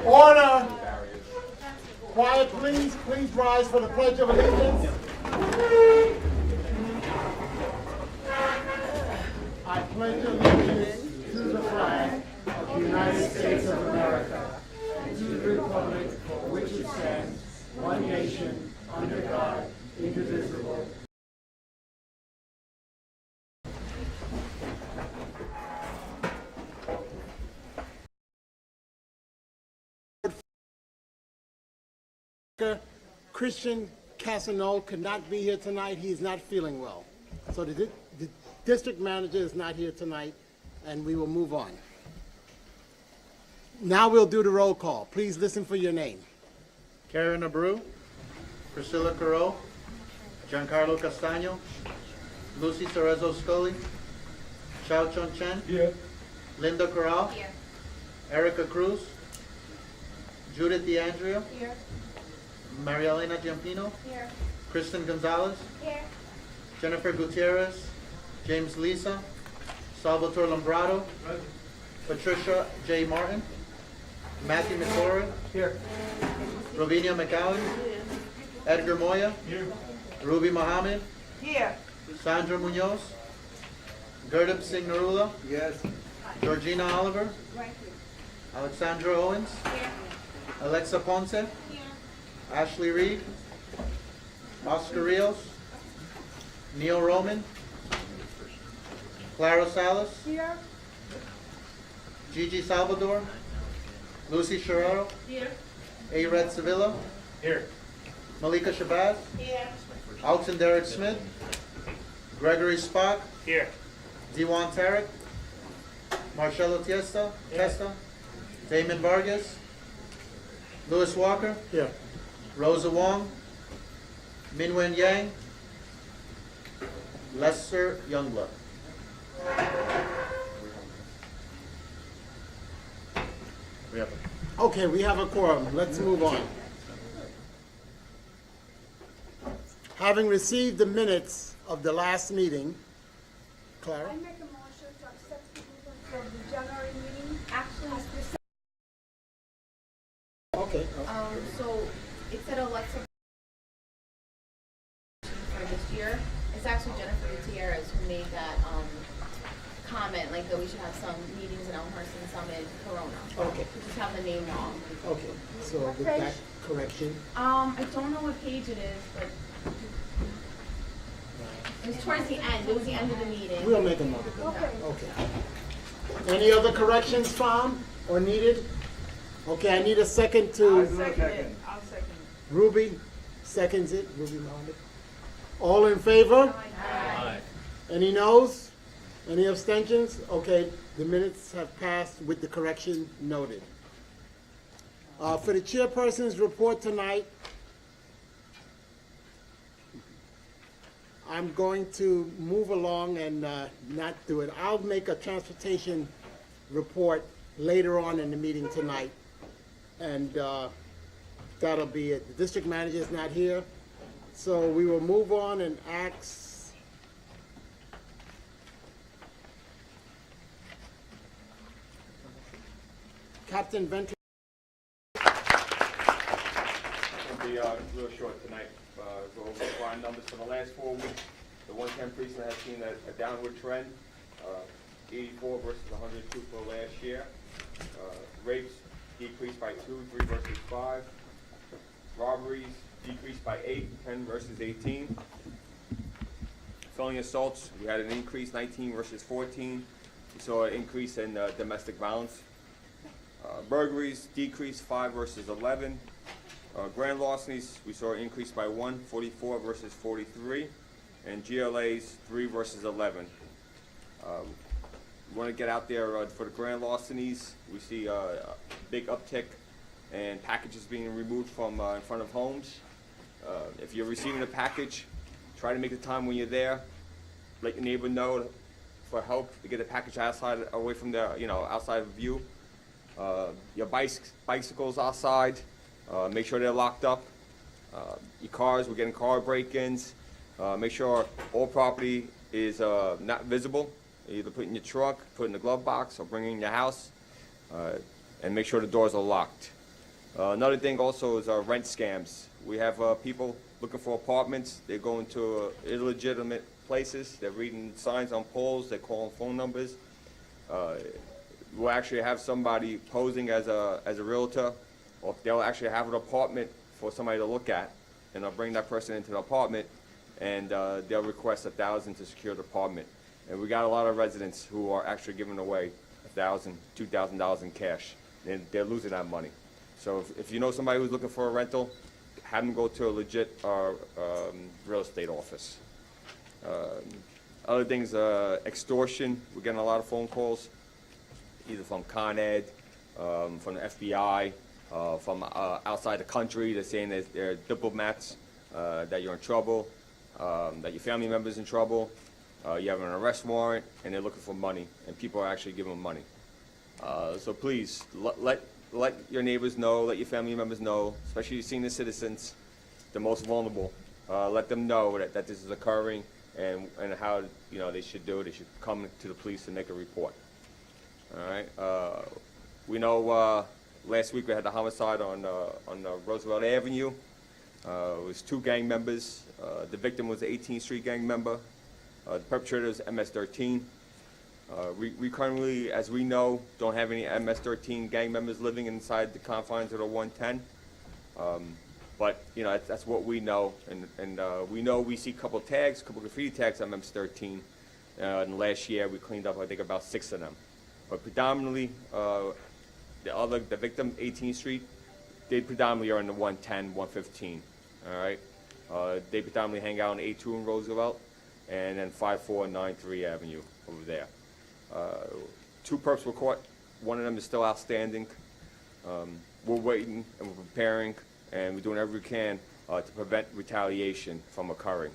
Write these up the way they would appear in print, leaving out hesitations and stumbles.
Order. Quiet, please. Please rise for the Pledge of Allegiance. I pledge allegiance to the flag of the United States of America and to the republic for which it stands, one nation, under God, indivisible. Christian Cassino could not be here tonight. He is not feeling well. So the district manager is not here tonight, and we will move on. Now we'll do the roll call. Please listen for your name. Karen Abreu, Priscilla Carro, Giancarlo Castagno, Lucy Cerezo Scully, Chao Chun Chen, Here. Linda Corral, Here. Erica Cruz, Judith DeAndrea, Here. Maria Elena Giampino, Here. Kristen Gonzalez, Here. Jennifer Gutierrez, James Lisa, Salvatore Lombrado, Patricia J. Martin, Matthew McCory, Here. Rovinia McCowan, Edgar Moya, Here. Ruby Mohammed, Here. Sandra Munoz, Gurdip Singh Narula, Yes. Georgina Oliver, Right here. Alexandra Owens, Here. Alexa Ponce, Here. Ashley Reed, Oscar Rios, Neil Roman, Clara Salas, Here. Gigi Salvador, Lucy Sherrero, Here. A. Red Sevilla, Here. Malika Shabazz, Here. Alton Derek Smith, Gregory Spock, Here. Diwan Tarek, Marcelo Testa, Damon Vargas, Louis Walker, Here. Rosa Wong, Minwen Yang, Lester Youngblood. We have a Okay, we have a quorum. Let's move on. Having received the minutes of the last meeting, Clara? I make a motion to accept the minutes from the January meeting. Actually, Okay. so it said Alexa for this year. It's actually Jennifer Gutierrez who made that comment, like that we should have some meetings in Elmhurst and some in Corona. Okay. We just have the name wrong. Okay, so with that correction, I don't know what page it is, but it was towards the end. It was the end of the meeting. we'll make another. Okay. Okay. Any other corrections found or needed? Okay, I need a second to. Second. Ruby seconds it. Ruby Mohammed. All in favor? Aye. Any noes? Any abstentions? Okay, the minutes have passed with the correction noted. For the chairperson's report tonight, I'm going to move along and not do it. I'll make a transportation report later on in the meeting tonight, and that'll be it. The district manager is not here, so we will move on and ask Captain Ventry. It'll be a little short tonight. Go over the line numbers for the last 4 weeks. The 110 precinct has seen a downward trend, 84 versus 102 for last year. Rapes decreased by 2, 3 versus 5. Robberies decreased by 8, 10 versus 18. Felony assaults, we had an increase, 19 versus 14. We saw an increase in domestic violence. Burglaries decreased 5 versus 11. Grand larcenies, we saw an increase by 1, 44 versus 43. And GLAs, 3 versus 11. We want to get out there for the grand larcenies. We see a big uptick in packages being removed from in front of homes. If you're receiving a package, try to make the time when you're there. Let your neighbor know for help to get the package outside, away from the, outside of view. Your bicycles outside, make sure they're locked up. Your cars, we're getting car break-ins. Make sure all property is not visible. Either put in your trunk, put in the glove box, or bring it in your house. And make sure the doors are locked. Another thing also is rent scams. We have people looking for apartments. They're going to illegitimate places. They're reading signs on poles. They're calling phone numbers. We'll actually have somebody posing as a realtor, or they'll actually have an apartment for somebody to look at, and they'll bring that person into the apartment, and they'll request $1,000 to secure the apartment. And we got a lot of residents who are actually giving away $1,000, $2,000 in cash. And they're losing that money. So if you know somebody who's looking for a rental, have them go to a legit real estate office. Other things, extortion. We're getting a lot of phone calls, either from Con Ed, from the FBI, from outside the country. They're saying that they're diplomats, that you're in trouble, that your family member's in trouble, you have an arrest warrant, and they're looking for money, and people are actually giving them money. So please, let your neighbors know, let your family members know, especially your senior citizens, the most vulnerable. Let them know that this is occurring, and how they should do it. They should come to the police and make a report. All right. We know last week we had the homicide on Roosevelt Avenue. It was 2 gang members. The victim was an 18th Street gang member. The perpetrator is MS-13. We currently, as we know, don't have any MS-13 gang members living inside the confines of the 110. But that's what we know, and we know we see a couple graffiti tags on MS-13. And last year we cleaned up, I think, about 6 of them. But predominantly, the victim, 18th Street, they predominantly are in the 110, 115. All right, they predominantly hang out in A2 in Roosevelt, and then 5493 Avenue over there. 2 perps were caught. 1 of them is still outstanding. We're waiting and we're preparing, and we're doing everything we can to prevent retaliation from occurring.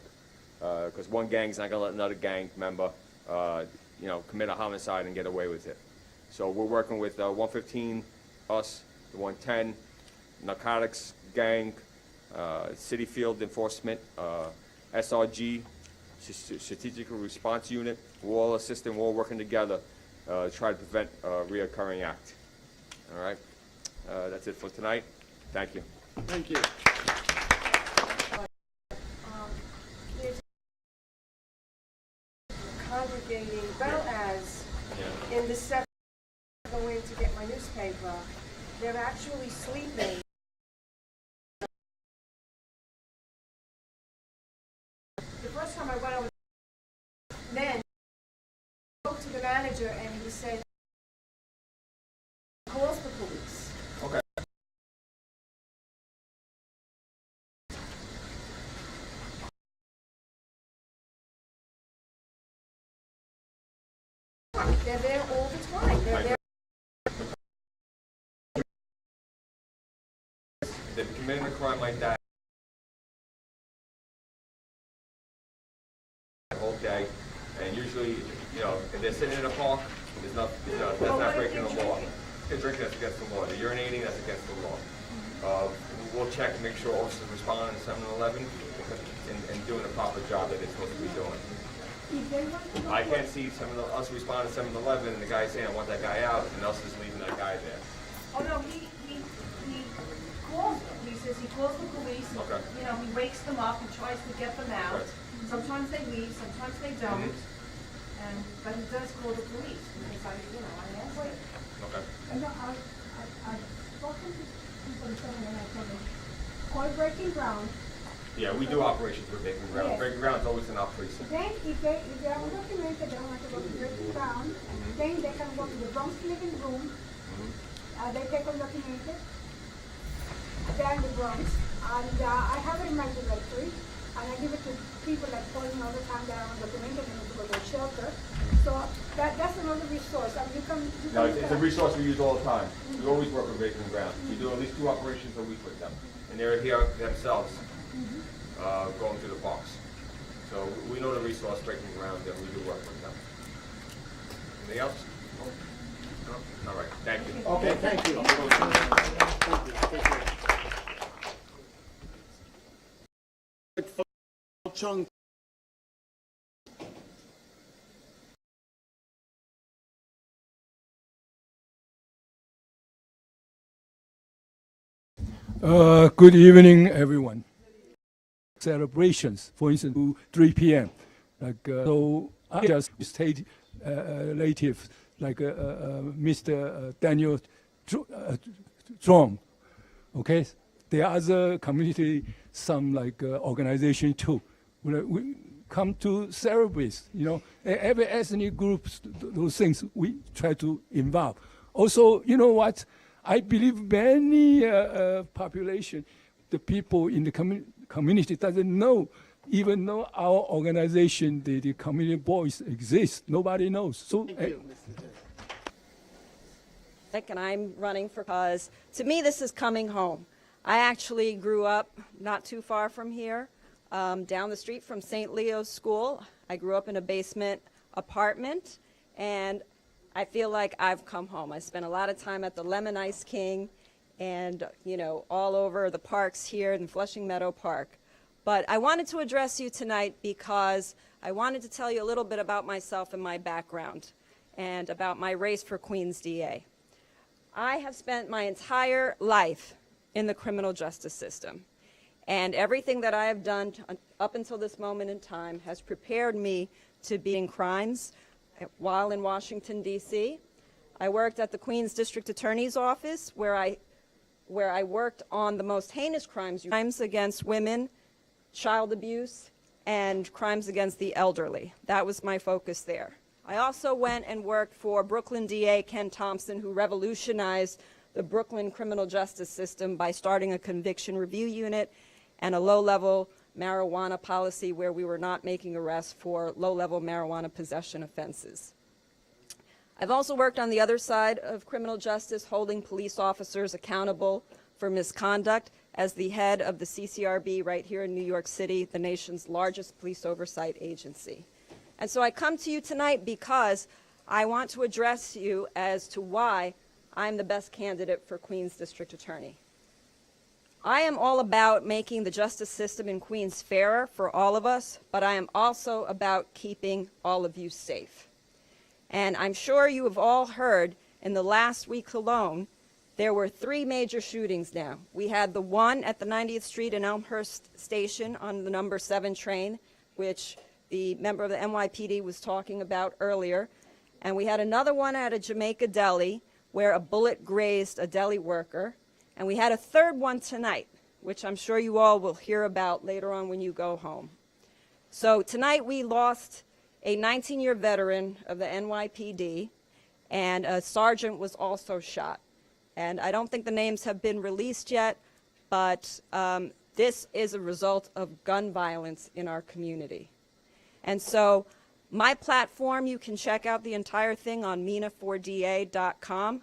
Because one gang's not going to let another gang member, commit a homicide and get away with it. So we're working with 115, us, the 110, narcotics gang, City Field Enforcement, SRG, Strategic Response Unit. We're all assisting, we're all working together to try to prevent a reoccurring act. All right, that's it for tonight. Thank you. Thank you. There's congregating, well as in the 7th, I go in to get my newspaper, they're actually sleeping. The first time I went over, men spoke to the manager and he said, calls the police. Okay. They're there all the time. They're there. They've committed a crime like that the whole day, and usually, if they're sitting in a park, that's not breaking the law. They're drinking, that's against the law. They're urinating, that's against the law. We'll check and make sure officers respond to 7-Eleven and doing the proper job that they're supposed to be doing. I can't see us respond to 7-Eleven and the guy saying, I want that guy out, and us just leaving that guy there. Oh no, he calls them. He says he calls the police. Okay. He wakes them up and tries to get them out. Right. Sometimes they leave, sometimes they don't. But he does call the police because I asked him. Okay. I've spoken to people and I told them, call breaking ground. Yeah, we do operations with breaking ground. Yes. Breaking ground is always in our precinct. Then if they are undocumented, they don't have to go to breaking ground. Then they can go to the Bronx living room. They take undocumented. They're in the Bronx. And I have it in my directory. And I give it to people that call me all the time that are undocumented and they go to a shelter. So that's another resource. And you can No, it's a resource we use all the time. We always work with breaking ground. We do at least 2 operations a week with them. And they're here themselves, going through the parks. So we know the resource breaking ground, and we do work with them. Anything else? No? All right, thank you. Okay, thank you. Thank you. Chung Good evening, everyone. Celebrations, for instance, to 3 p.m. So I just state relative like Mr. Daniel Strong. Okay, there are other community, some like organization too. We come to celebrate. Every ethnic groups, those things we try to involve. Also, you know what? I believe many population, the people in the community doesn't even know our organization, the community boys exist. Nobody knows. So. And I'm running because, to me, this is coming home. I actually grew up not too far from here, down the street from St. Leo's School. I grew up in a basement apartment, and I feel like I've come home. I spent a lot of time at the Lemon Ice King and, all over the parks here in Flushing Meadow Park. But I wanted to address you tonight because I wanted to tell you a little bit about myself and my background and about my race for Queens DA. I have spent my entire life in the criminal justice system, and everything that I have done up until this moment in time has prepared me to be in crimes while in Washington, D.C. I worked at the Queens District Attorney's Office where I worked on the most heinous crimes against women, child abuse, and crimes against the elderly. That was my focus there. I also went and worked for Brooklyn DA Ken Thompson, who revolutionized the Brooklyn criminal justice system by starting a conviction review unit and a low-level marijuana policy where we were not making arrests for low-level marijuana possession offenses. I've also worked on the other side of criminal justice, holding police officers accountable for misconduct as the head of the CCRB right here in New York City, the nation's largest police oversight agency. And so I come to you tonight because I want to address you as to why I'm the best candidate for Queens District Attorney. I am all about making the justice system in Queens fairer for all of us, but I am also about keeping all of you safe. And I'm sure you have all heard in the last week alone, there were 3 major shootings now. We had the one at the 90th Street and Elmhurst Station on the number 7 train, which the member of the NYPD was talking about earlier. And we had another one at a Jamaica deli where a bullet grazed a deli worker. And we had a third one tonight, which I'm sure you all will hear about later on when you go home. So tonight we lost a 19-year veteran of the NYPD, and a sergeant was also shot. And I don't think the names have been released yet, but this is a result of gun violence in our community. And so my platform, you can check out the entire thing on mina4da.com,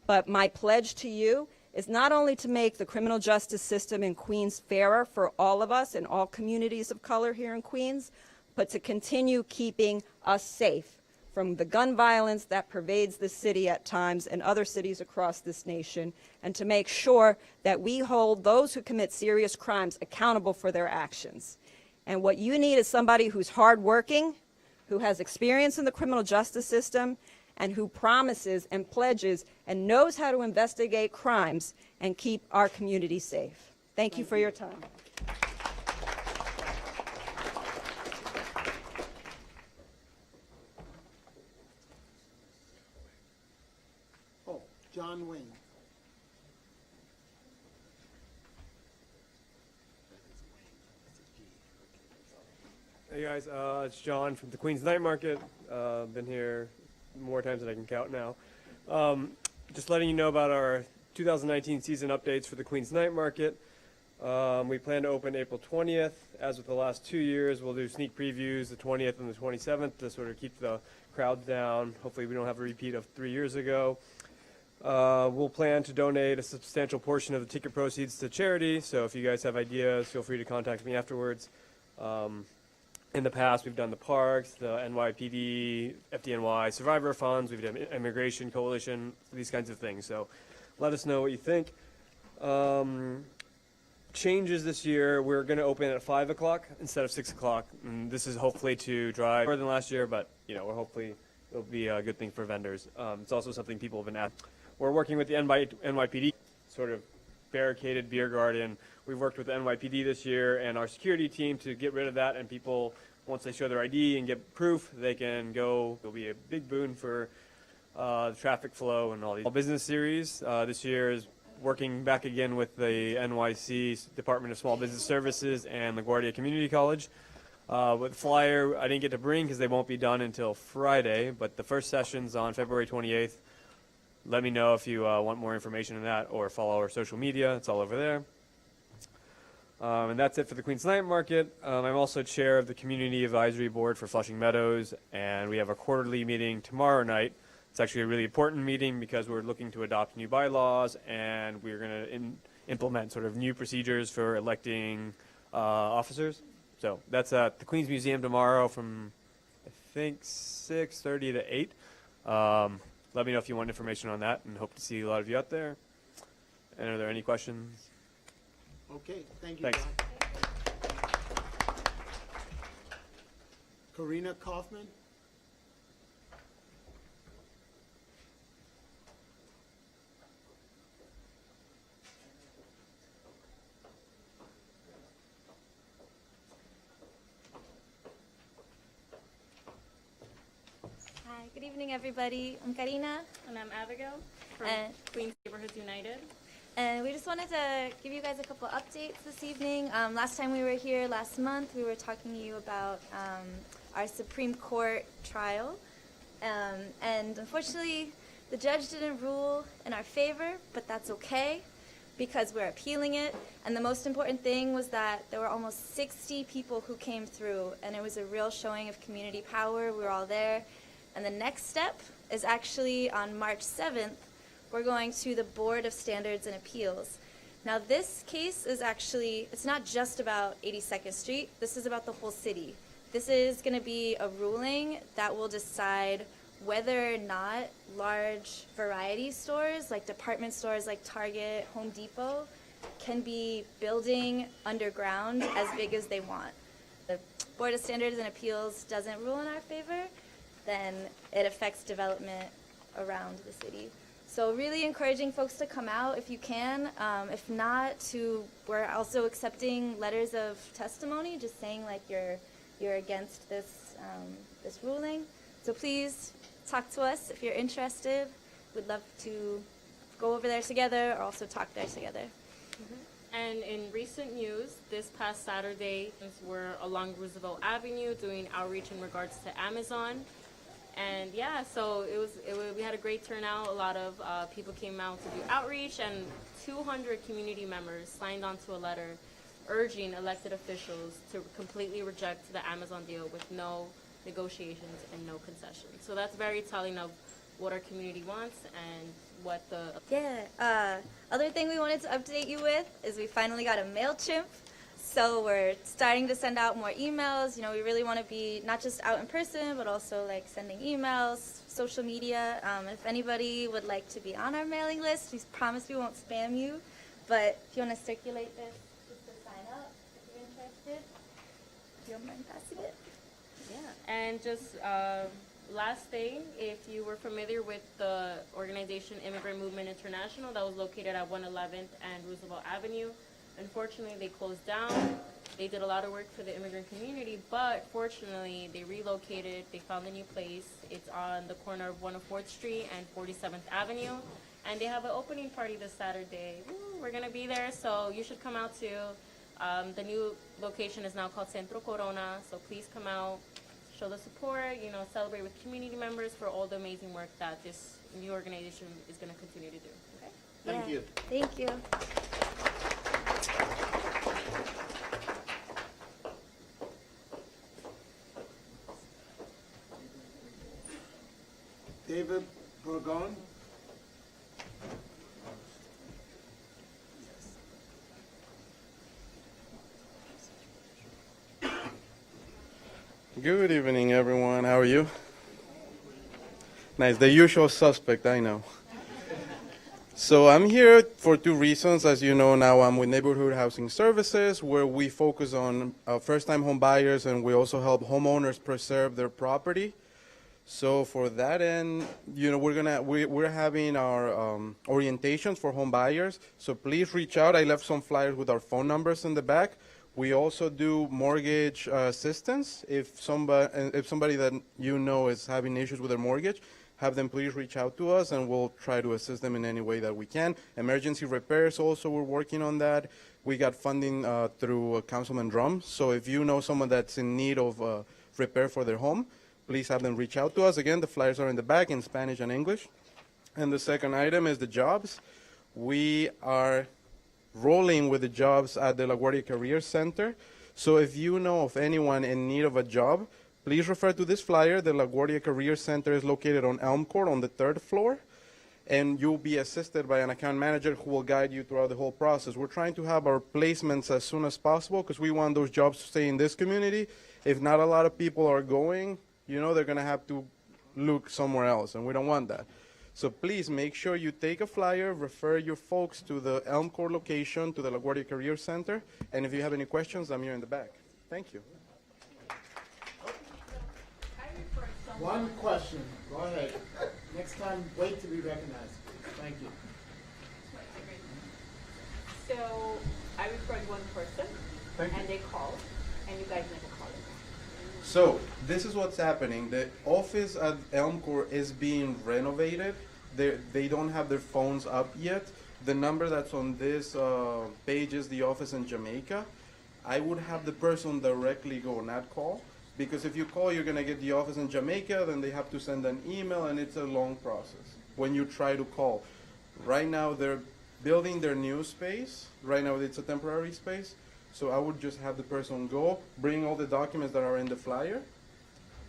but my pledge to you is not only to make the criminal justice system in Queens fairer for all of us and all communities of color here in Queens, but to continue keeping us safe from the gun violence that pervades this city at times and other cities across this nation, and to make sure that we hold those who commit serious crimes accountable for their actions. And what you need is somebody who's hardworking, who has experience in the criminal justice system, and who promises and pledges and knows how to investigate crimes and keep our community safe. Thank you for your time. Oh, John Wayne. Hey guys, it's John from the Queens Night Market. Been here more times than I can count now. Just letting you know about our 2019 season updates for the Queens Night Market. We plan to open April 20th. As with the last 2 years, we'll do sneak previews the 20th and the 27th to sort of keep the crowds down. Hopefully we don't have a repeat of 3 years ago. We'll plan to donate a substantial portion of the ticket proceeds to charity, so if you guys have ideas, feel free to contact me afterwards. In the past, we've done the parks, the NYPD, FDNY survivor funds, we've done immigration coalition, these kinds of things. So let us know what you think. Changes this year, we're going to open at 5 o'clock instead of 6 o'clock. And this is hopefully to drive more than last year, but we're hopefully it'll be a good thing for vendors. It's also something people have been asking. We're working with the NYPD, sort of barricaded beer garden. We've worked with the NYPD this year and our security team to get rid of that, and people, once they show their ID and get proof, they can go. It'll be a big boon for the traffic flow and all these business series. This year is working back again with the NYC Department of Small Business Services and LaGuardia Community College. With the flyer, I didn't get to bring because they won't be done until Friday, but the first session's on February 28th. Let me know if you want more information on that, or follow our social media. It's all over there. And that's it for the Queens Night Market. I'm also chair of the Community Advisory Board for Flushing Meadows, and we have a quarterly meeting tomorrow night. It's actually a really important meeting because we're looking to adopt new bylaws, and we're going to implement sort of new procedures for electing officers. So that's at the Queens Museum tomorrow from, I think, 6:30 to 8. Let me know if you want information on that, and hope to see a lot of you out there. And are there any questions? Okay, thank you, Thanks. John. Karina Kaufman? Hi, good evening, everybody. I'm Karina, And I'm Abigail from And- Queens Neighborhoods United. and we just wanted to give you guys a couple updates this evening. Last time we were here last month, we were talking to you about our Supreme Court trial. And unfortunately, the judge didn't rule in our favor, but that's okay because we're appealing it. And the most important thing was that there were almost 60 people who came through, and it was a real showing of community power. We were all there. And the next step is actually on March 7th, we're going to the Board of Standards and Appeals. Now this case is actually, it's not just about 82nd Street, this is about the whole city. This is going to be a ruling that will decide whether or not large variety stores, like department stores like Target, Home Depot, can be building underground as big as they want. The Board of Standards and Appeals doesn't rule in our favor, then it affects development around the city. So really encouraging folks to come out if you can. If not, we're also accepting letters of testimony, just saying like you're against this this ruling. So please talk to us if you're interested. We'd love to go over there together or also talk there together. And in recent news, this past Saturday, we're along Roosevelt Avenue doing outreach in regards to Amazon. And yeah, so we had a great turnout. A lot of people came out to do outreach, and 200 community members signed onto a letter urging elected officials to completely reject the Amazon deal with no negotiations and no concessions. So that's very telling of what our community wants and what the... Yeah, other thing we wanted to update you with is we finally got a MailChimp. So we're starting to send out more emails. You know, we really want to be not just out in person, but also like sending emails, social media. If anybody would like to be on our mailing list, we promise we won't spam you. But if you want to circulate this, just to sign up if you're interested. If you don't mind passing it. Yeah, and just last thing, if you were familiar with the organization Immigrant Movement International that was located at 111th and Roosevelt Avenue, unfortunately, they closed down. They did a lot of work for the immigrant community, but fortunately, they relocated. They found a new place. It's on the corner of 104th Street and 47th Avenue, and they have an opening party this Saturday. Woo, we're gonna be there, so you should come out too. The new location is now called Centro Corona, so please come out, show the support, you know, celebrate with community members for all the amazing work that this new organization is gonna continue to do. Okay? Thank you. Thank you. David Burgon? Good evening, everyone. How are you? Nice. The usual suspect, I know. So I'm here for two reasons. As you know, now I'm with Neighborhood Housing Services, where we focus on first-time home buyers, and we also help homeowners preserve their property. So for that end, we're having our orientations for home buyers. So please reach out. I left some flyers with our phone numbers in the back. We also do mortgage assistance. If somebody that you know is having issues with their mortgage, have them please reach out to us, and we'll try to assist them in any way that we can. Emergency repairs also, we're working on that. We got funding through Councilman Drum. So if you know someone that's in need of repair for their home, please have them reach out to us. Again, the flyers are in the back in Spanish and English. And the second item is the jobs. We are rolling with the jobs at the LaGuardia Career Center. So if you know of anyone in need of a job, please refer to this flyer. The LaGuardia Career Center is located on Elm Court on the 3rd floor, and you'll be assisted by an account manager who will guide you throughout the whole process. We're trying to have our placements as soon as possible because we want those jobs to stay in this community. If not a lot of people are going, they're going to have to look somewhere else, and we don't want that. So please make sure you take a flyer, refer your folks to the Elm Court location, to the LaGuardia Career Center, and if you have any questions, I'm here in the back. Thank you. One question, go ahead. Next time, wait to be recognized. Thank you. So I referred one person, and they called, and you guys never called. So this is what's happening. The office at Elm Court is being renovated. They don't have their phones up yet. The number that's on this page is the office in Jamaica. I would have the person directly go, not call. Because if you call, you're going to get the office in Jamaica, then they have to send an email, and it's a long process when you try to call. Right now, they're building their new space. Right now, it's a temporary space. So I would just have the person go, bring all the documents that are in the flyer,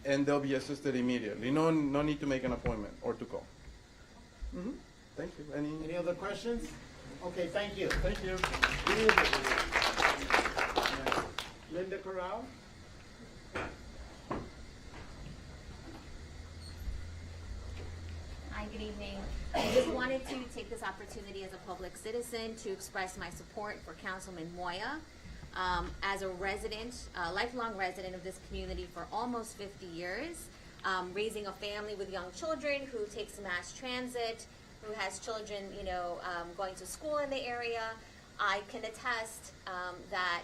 and they'll be assisted immediately. No need to make an appointment or to call. Mm-hmm. Thank you. Any other questions? Okay, thank you. Thank you. Linda Corral? Hi, good evening. I just wanted to take this opportunity as a public citizen to express my support for Councilman Moya. As a resident, a lifelong resident of this community for almost 50 years, raising a family with young children who takes mass transit, who has children, going to school in the area, I can attest that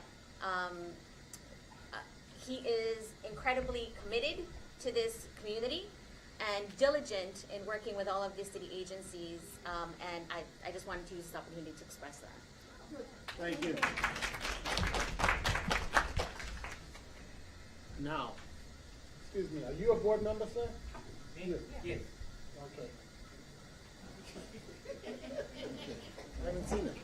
he is incredibly committed to this community and diligent in working with all of the city agencies, and I just wanted to use this opportunity to express that. Thank you. Now, excuse me, are you a board member, sir? Yes. Okay. I haven't seen it.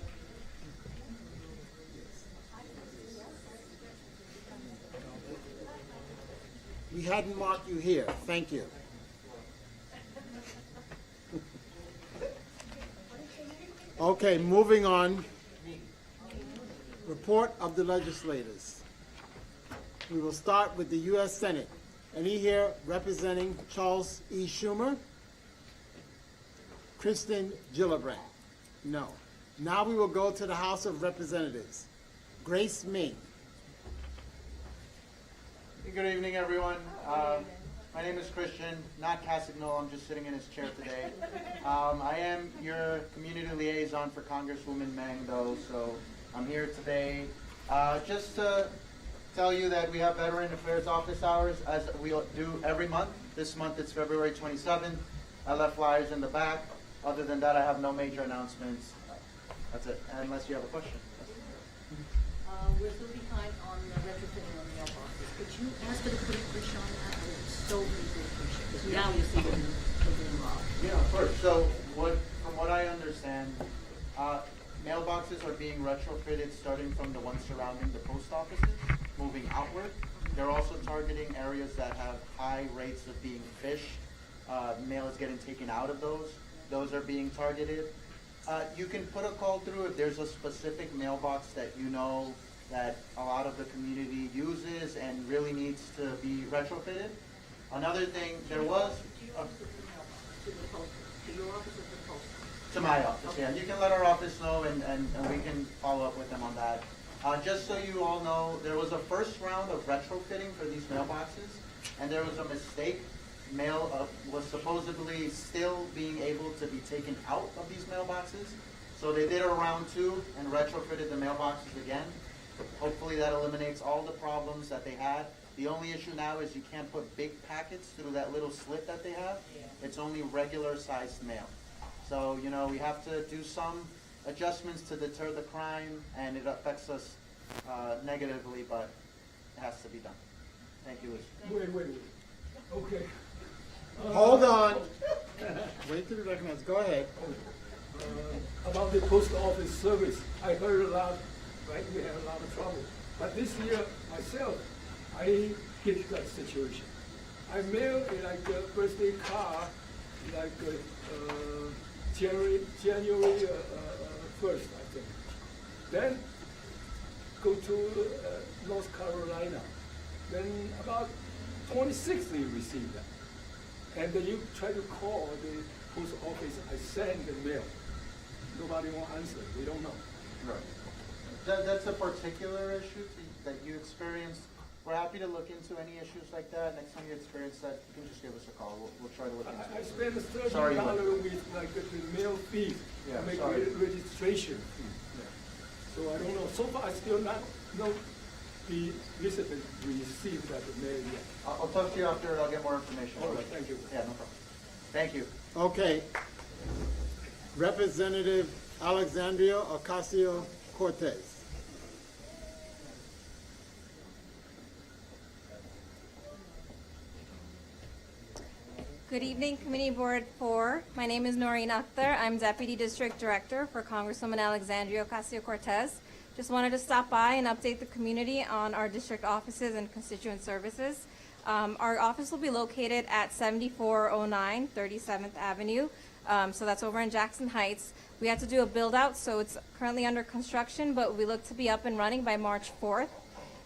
We hadn't marked you here. Thank you. Okay, moving on. Report of the legislators. We will start with the U.S. Senate. Any here representing Charles E. Schumer? Kristen Gillibrand? No. Now we will go to the House of Representatives. Grace Ming. Good evening, everyone. My name is Christian, not Cassino. I'm just sitting in his chair today. I am your community liaison for Congresswoman Meng, though, so I'm here today just to tell you that we have Veteran Affairs Office Hours, as we do every month. This month it's February 27th. I left flyers in the back. Other than that, I have no major announcements. That's it, unless you have a question. We're still behind on retrofitting on the mailboxes. Could you ask her to put a push on that? I would so deeply appreciate it. Because now you see them involved. Yeah, of course. So from what I understand, mailboxes are being retrofitted starting from the ones surrounding the post offices, moving outward. They're also targeting areas that have high rates of being phished. Mail is getting taken out of those. Those are being targeted. You can put a call through if there's a specific mailbox that you know that a lot of the community uses and really needs to be retrofitted. Another thing, there was... To my office, yeah. You can let our office know and we can follow up with them on that. Just so you all know, there was a first round of retrofitting for these mailboxes, and there was a mistake mail was supposedly still being able to be taken out of these mailboxes. So they did a round 2 and retrofitted the mailboxes again. Hopefully that eliminates all the problems that they had. The only issue now is you can't put big packets through that little slit that they have. It's only regular sized mail. So, you know, we have to do some adjustments to deter the crime, and it affects us negatively, but it has to be done. Thank you, Lucy. Wait. Okay. Hold on. Wait till the recognized. Go ahead. About the post office service, I heard a lot, right? We have a lot of trouble. But this year, myself, I get that situation. I mail like a birthday card, like January 1st, I think. Then go to North Carolina. Then about 26th you receive that. And then you try to call the post office, I send the mail. Nobody will answer, we don't know. Right. That's a particular issue that you experienced. We're happy to look into any issues like that. Next time you experience that, you can just give us a call. We'll try to look into I it. spent $30 Sorry, with like the mail fee, Yeah, make sorry. registration fee. So I don't know, so far I still not know the recipient received that mail yet. I'll talk to you after. I'll get more information. All right, thank you. Yeah, no problem. Thank you. Okay. Representative Alexandria Ocasio-Cortez. Good evening, Committee Board 4. My name is Noreen Akhtar. I'm Deputy District Director for Congresswoman Alexandria Ocasio-Cortez. Just wanted to stop by and update the community on our district offices and constituent services. Our office will be located at 7409 37th Avenue. So that's over in Jackson Heights. We had to do a build out, so it's currently under construction, but we look to be up and running by March 4th.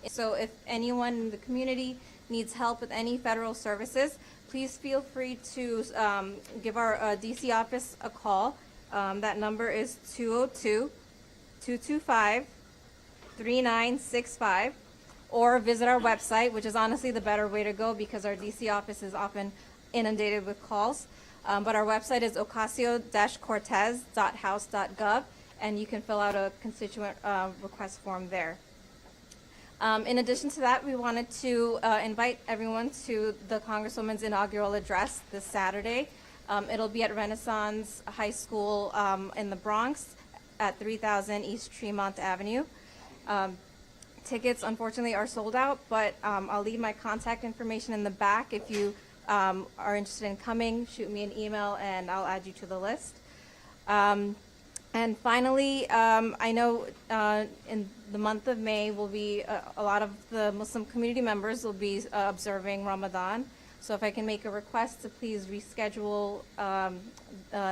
So if anyone in the community needs help with any federal services, please feel free to give our DC office a call. That number is 202-225-3965, or visit our website, which is honestly the better way to go because our DC office is often inundated with calls. But our website is ocasio-cortez.house.gov, and you can fill out a constituent request form there. In addition to that, we wanted to invite everyone to the Congresswoman's inaugural address this Saturday. It'll be at Renaissance High School in the Bronx at 3000 East Tremont Avenue. Tickets, unfortunately, are sold out, but I'll leave my contact information in the back. If you are interested in coming, shoot me an email and I'll add you to the list. And finally, I know in the month of May will be a lot of the Muslim community members will be observing Ramadan. So if I can make a request to please reschedule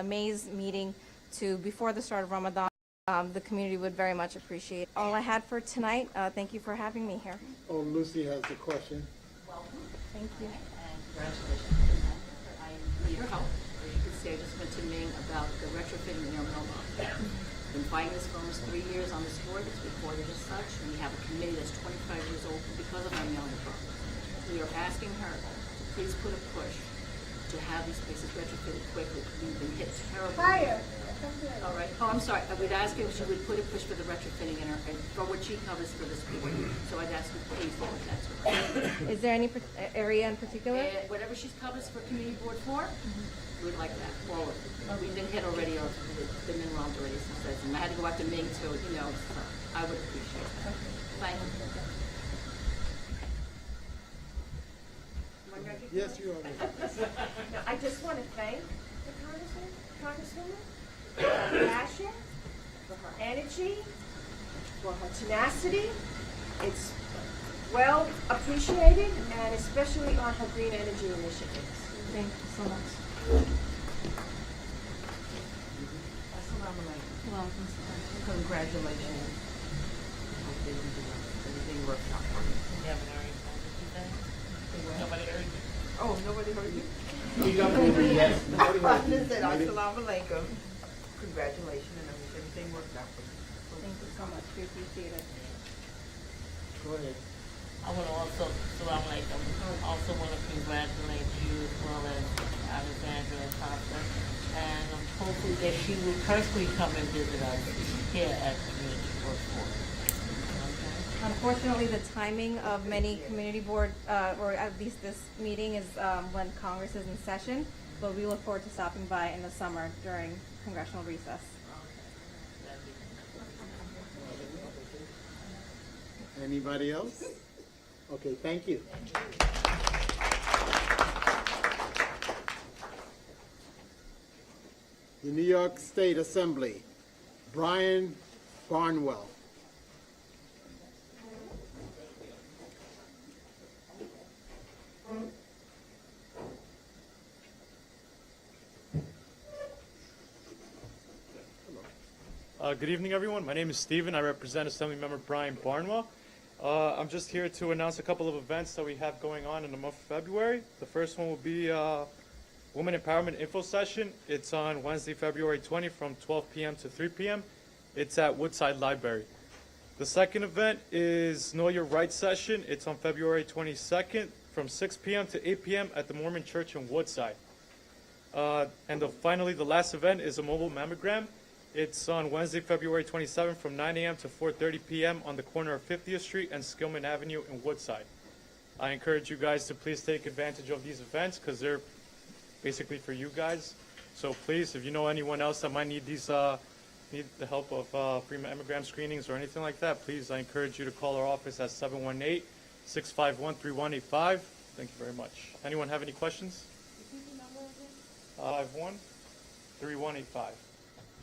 May's meeting to before the start of Ramadan, the community would very much appreciate it. All I had for tonight. Thank you for having me here. Oh, Lucy has a question. Thank you. And congratulations. I need your help. As you can see, I just went to Ming about the retrofitting in your mailbox. Been fighting this for almost 3 years on this board. It's reported as such. We have a committee that's 25 years old because of our mailing problems. We are asking her to please put a push to have these places retrofitted quickly. We've been hit terribly. Fire. All right. Oh, I'm sorry. I would ask her if she would put a push for the retrofitting in her, for what she covers for this board. So I'd ask her to pay for it. That's right. Is there any area in particular? Whatever she covers for Community Board 4, we would like that forward. We've been hit already, or been involved already since then. And I had to go out to Ming too, you know, so I would appreciate that. Thank you. Yes, you are. I just want to thank the Congresswoman for her passion, for her energy, for her tenacity. It's well appreciated, and especially on her green energy initiatives. Thank you so much. Assalamu alaikum. Welcome. Congratulations. Everything worked out for you. Nobody heard you? Oh, nobody heard you? You got over yes. I said, assalamu alaikum. Congratulations, and everything worked out for you. Thank you so much. We appreciate it. Go ahead. I want to also, so I'm like, I also want to congratulate you as well as Alexandra and Costa. And hopefully that she will personally come and visit us here at Community Workforce. Unfortunately, the timing of many community board, or at least this meeting, is when Congress is in session, but we look forward to stopping by in the summer during congressional recess. Anybody else? Okay, thank you. The New York State Assembly, Brian Barnwell. Good evening, everyone. My name is Stephen. I represent Assemblymember Brian Barnwell. I'm just here to announce a couple of events that we have going on in the month of February. The first one will be Women Empowerment Info Session. It's on Wednesday, February 20 from 12 p.m. to 3 p.m. It's at Woodside Library. The second event is Know Your Rights Session. It's on February 22nd from 6 p.m. to 8 p.m. at the Mormon Church in Woodside. And finally, the last event is a mobile mammogram. It's on Wednesday, February 27th from 9 a.m. to 4:30 p.m. on the corner of 50th Street and Skillman Avenue in Woodside. I encourage you guys to please take advantage of these events because they're basically for you guys. So please, if you know anyone else that might need these, need the help of free mammogram screenings or anything like that, please, I encourage you to call our office at 718-651-3185. Thank you very much. Anyone have any questions? 51-3185.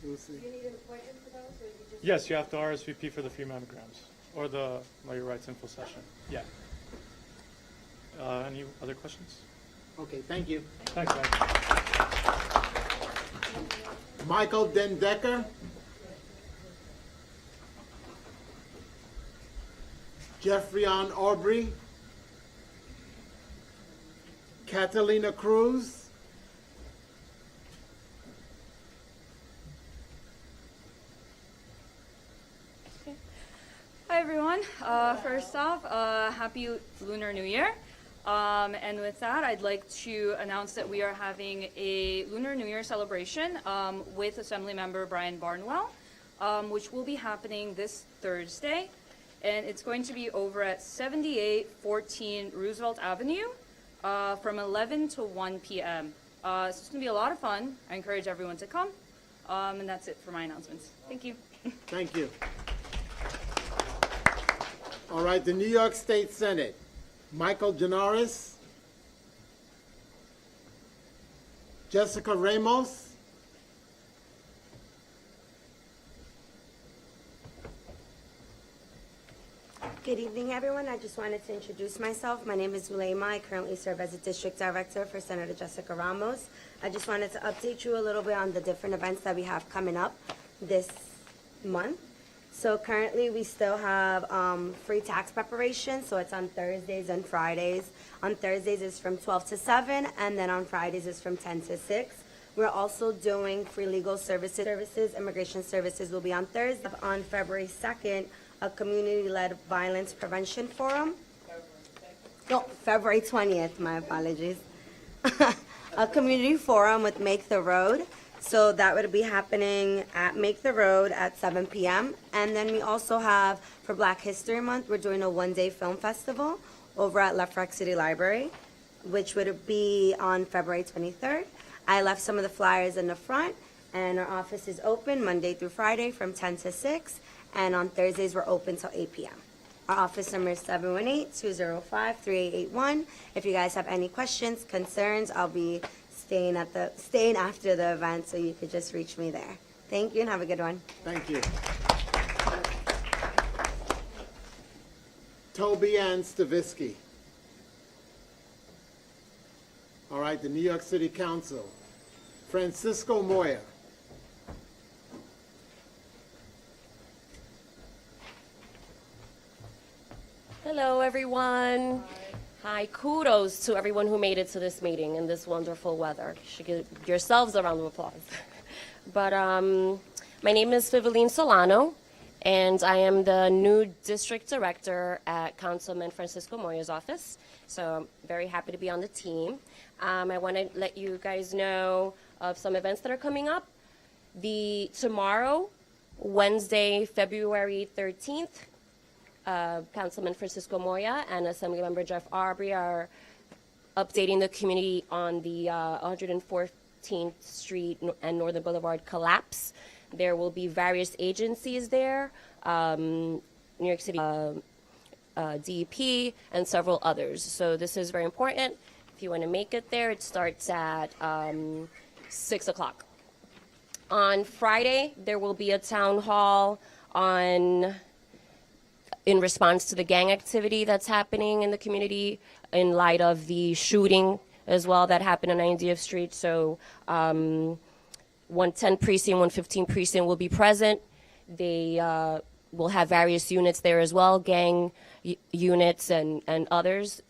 Do you need an appointment for those, or you just? Yes, you have to RSVP for the free mammograms or the Know Your Rights info session. Yeah. Any other questions? Okay, thank you. Thanks, guys. Michael Dendecker. Jeffrey-Ann Aubrey. Catalina Cruz. Hi everyone. First off, Happy Lunar New Year. And with that, I'd like to announce that we are having a Lunar New Year celebration with Assemblymember Brian Barnwell, which will be happening this Thursday. And it's going to be over at 7814 Roosevelt Avenue from 11 to 1 p.m. So it's going to be a lot of fun. I encourage everyone to come. And that's it for my announcements. Thank you. Thank you. All right, the New York State Senate, Michael Janaris, Jessica Ramos, Good evening, everyone. I just wanted to introduce myself. My name is Zulema. I currently serve as a district director for Senator Jessica Ramos. I just wanted to update you a little bit on the different events that we have coming up this month. So currently we still have free tax preparation, so it's on Thursdays and Fridays. On Thursdays it's from 12 to 7, and then on Fridays it's from 10 to 6. We're also doing free legal services. Immigration services will be on Thursday. On February 2nd, a community-led violence prevention forum. No, February 20th, my apologies. A community forum with Make the Road. So that would be happening at Make the Road at 7 p.m. And then we also have, for Black History Month, we're doing a one-day film festival over at Left Rock City Library, which would be on February 23rd. I left some of the flyers in the front, and our office is open Monday through Friday from 10 to 6, and on Thursdays we're open till 8 p.m. Our office number is 718-205-3881. If you guys have any questions, concerns, I'll be staying after the event, so you could just reach me there. Thank you and have a good one. Thank you. Toby Ann Stavisky. All right, the New York City Council, Francisco Moya. Hello, everyone. Hi, kudos to everyone who made it to this meeting in this wonderful weather. You should give yourselves a round of applause. But my name is Fiveline Solano, And I am the new district director at Councilman Francisco Moya's office. So I'm very happy to be on the team. I want to let you guys know of some events that are coming up. Tomorrow, Wednesday, February 13th, Councilman Francisco Moya and Assemblymember Jeff Arbery are updating the community on the 114th Street and Northern Boulevard collapse. There will be various agencies there, New York City DEP, and several others. So this is very important. If you want to make it there, it starts at 6 o'clock. On Friday, there will be a town hall in response to the gang activity that's happening in the community in light of the shooting as well that happened on 90th Street. So 110 precinct, 115 precinct will be present. They will have various units there as well, gang units and others.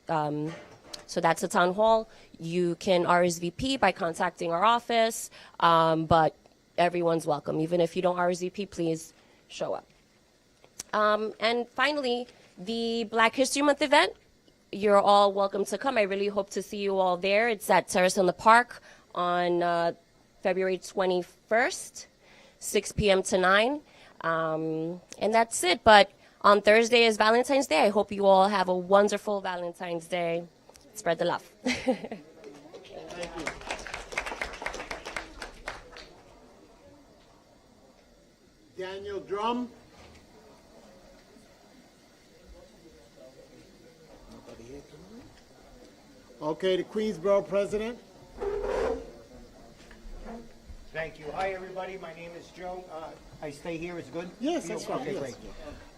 So that's a town hall. You can RSVP by contacting our office, but everyone's welcome. Even if you don't RSVP, please show up. And finally, the Black History Month event. You're all welcome to come. I really hope to see you all there. It's at Terrace in the Park on February 21st, 6 p.m. to 9. And that's it. But on Thursday is Valentine's Day. I hope you all have a wonderful Valentine's Day. Spread the love. Thank you. Daniel Drum. Okay, the Queensborough president. Thank you. Hi, everybody. My name is Joe. I stay here. Is good? Yes, that's fine. Okay, Yes. great.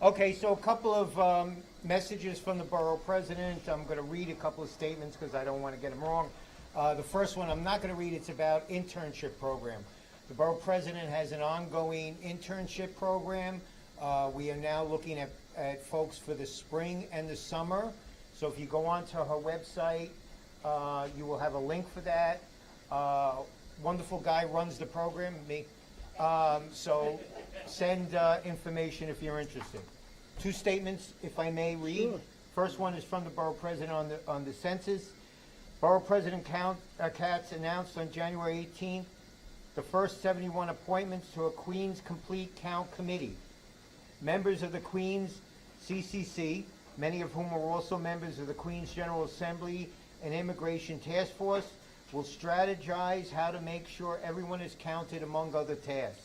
Okay, so a couple of messages from the borough president. I'm going to read a couple of statements because I don't want to get them wrong. The first one I'm not going to read. It's about internship program. The borough president has an ongoing internship program. We are now looking at folks for the spring and the summer. So if you go onto her website, you will have a link for that. Wonderful guy runs the program, me. So send information if you're interested. Two statements, if I may read. Sure. First one is from the borough president on the census. Borough President Katz announced on January 18th the first 71 appointments to a Queens Complete Count Committee. Members of the Queens CCC, many of whom are also members of the Queens General Assembly and Immigration Task Force, will strategize how to make sure everyone is counted among other tasks.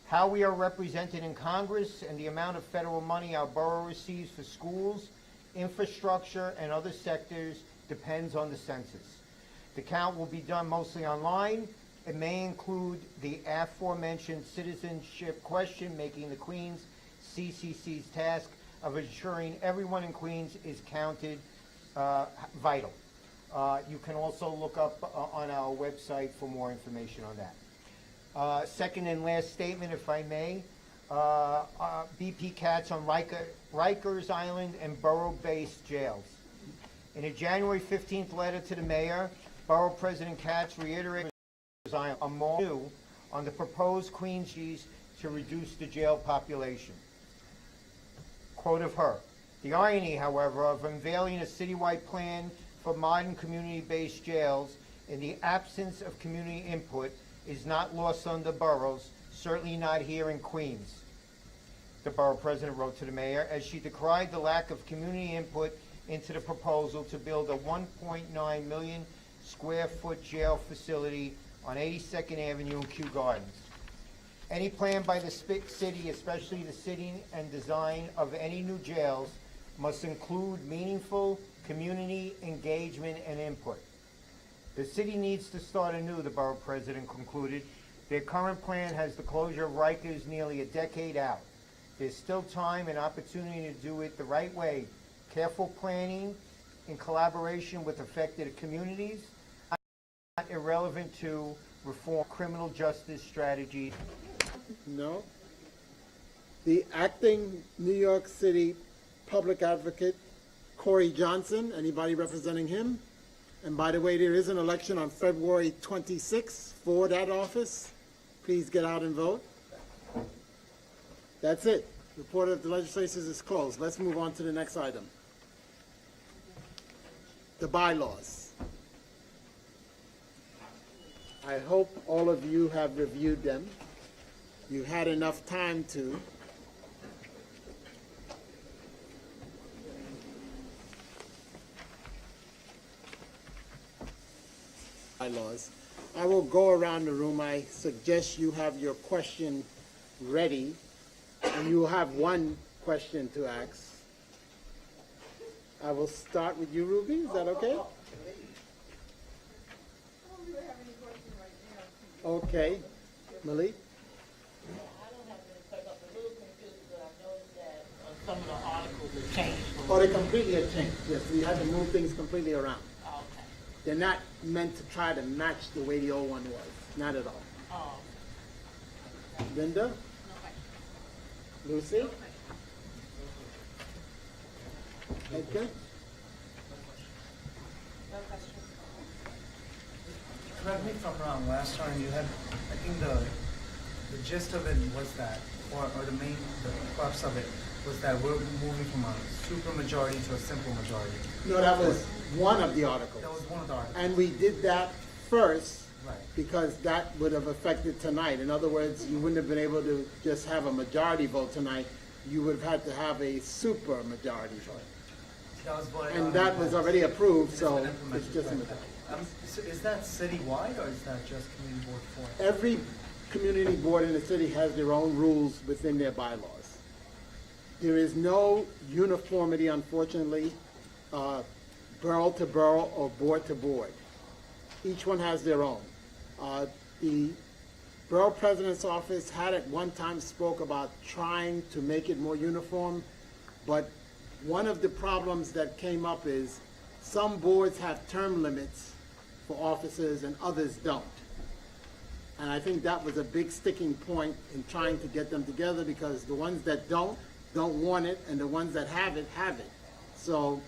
How we are represented in Congress and the amount of federal money our borough receives for schools, infrastructure, and other sectors depends on the census. The count will be done mostly online. It may include the aforementioned citizenship question, making the Queens CCC's task of ensuring everyone in Queens is counted vital. You can also look up on our website for more information on that. Second and last statement, if I may. BP Katz on Rikers Island and borough-based jails. In a January 15th letter to the mayor, Borough President Katz reiterated a more new on the proposed Queens G's to reduce the jail population. Quote of her, "The irony, however, of unveiling a citywide plan for modern community-based jails in the absence of community input is not lost on the boroughs, certainly not here in Queens," the borough president wrote to the mayor, as she decried the lack of community input into the proposal to build a 1.9 million square foot jail facility on 82nd Avenue in Kew Gardens. Any plan by the city, especially the city and design of any new jails, must include meaningful community engagement and input. The city needs to start anew, the borough president concluded. Their current plan has the closure of Rikers nearly a decade out. There's still time and opportunity to do it the right way. Careful planning in collaboration with affected communities, not irrelevant to reform criminal justice strategy. No. The acting New York City public advocate, Corey Johnson. Anybody representing him? And by the way, there is an election on February 26th for that office. Please get out and vote. That's it. Report of the legislators is closed. Let's move on to the next item. The bylaws. I hope all of you have reviewed them. You had enough time to. Bylaws. I will go around the room. I suggest you have your question ready, and you will have one question to ask. I will start with you, Ruby. Is that okay? Okay. Malik? Some of the articles have changed. Oh, they completely have changed. Yes, we had to move things completely around. Okay. They're not meant to try to match the way the old one was. Not at all. Oh. Linda? Lucy? Edgar? Correct me if I'm wrong, last time you had, I think the gist of it was that, or the crux of it, was that we're moving from a supermajority to a simple majority. No, that was one of the articles. That was one of the articles. And we did that first Right. because that would have affected tonight. In other words, you wouldn't have been able to just have a majority vote tonight. You would have had to have a super majority vote. That was what And that was already approved, so been it's implemented, just a right. majority. So is that citywide or is that just community board four? Every community board in the city has their own rules within their bylaws. There is no uniformity, unfortunately, borough to borough or board to board. Each one has their own. The borough president's office had at one time spoke about trying to make it more uniform, but one of the problems that came up is some boards have term limits for officers and others don't. And I think that was a big sticking point in trying to get them together, because the ones that don't want it, and the ones that have it, have it. So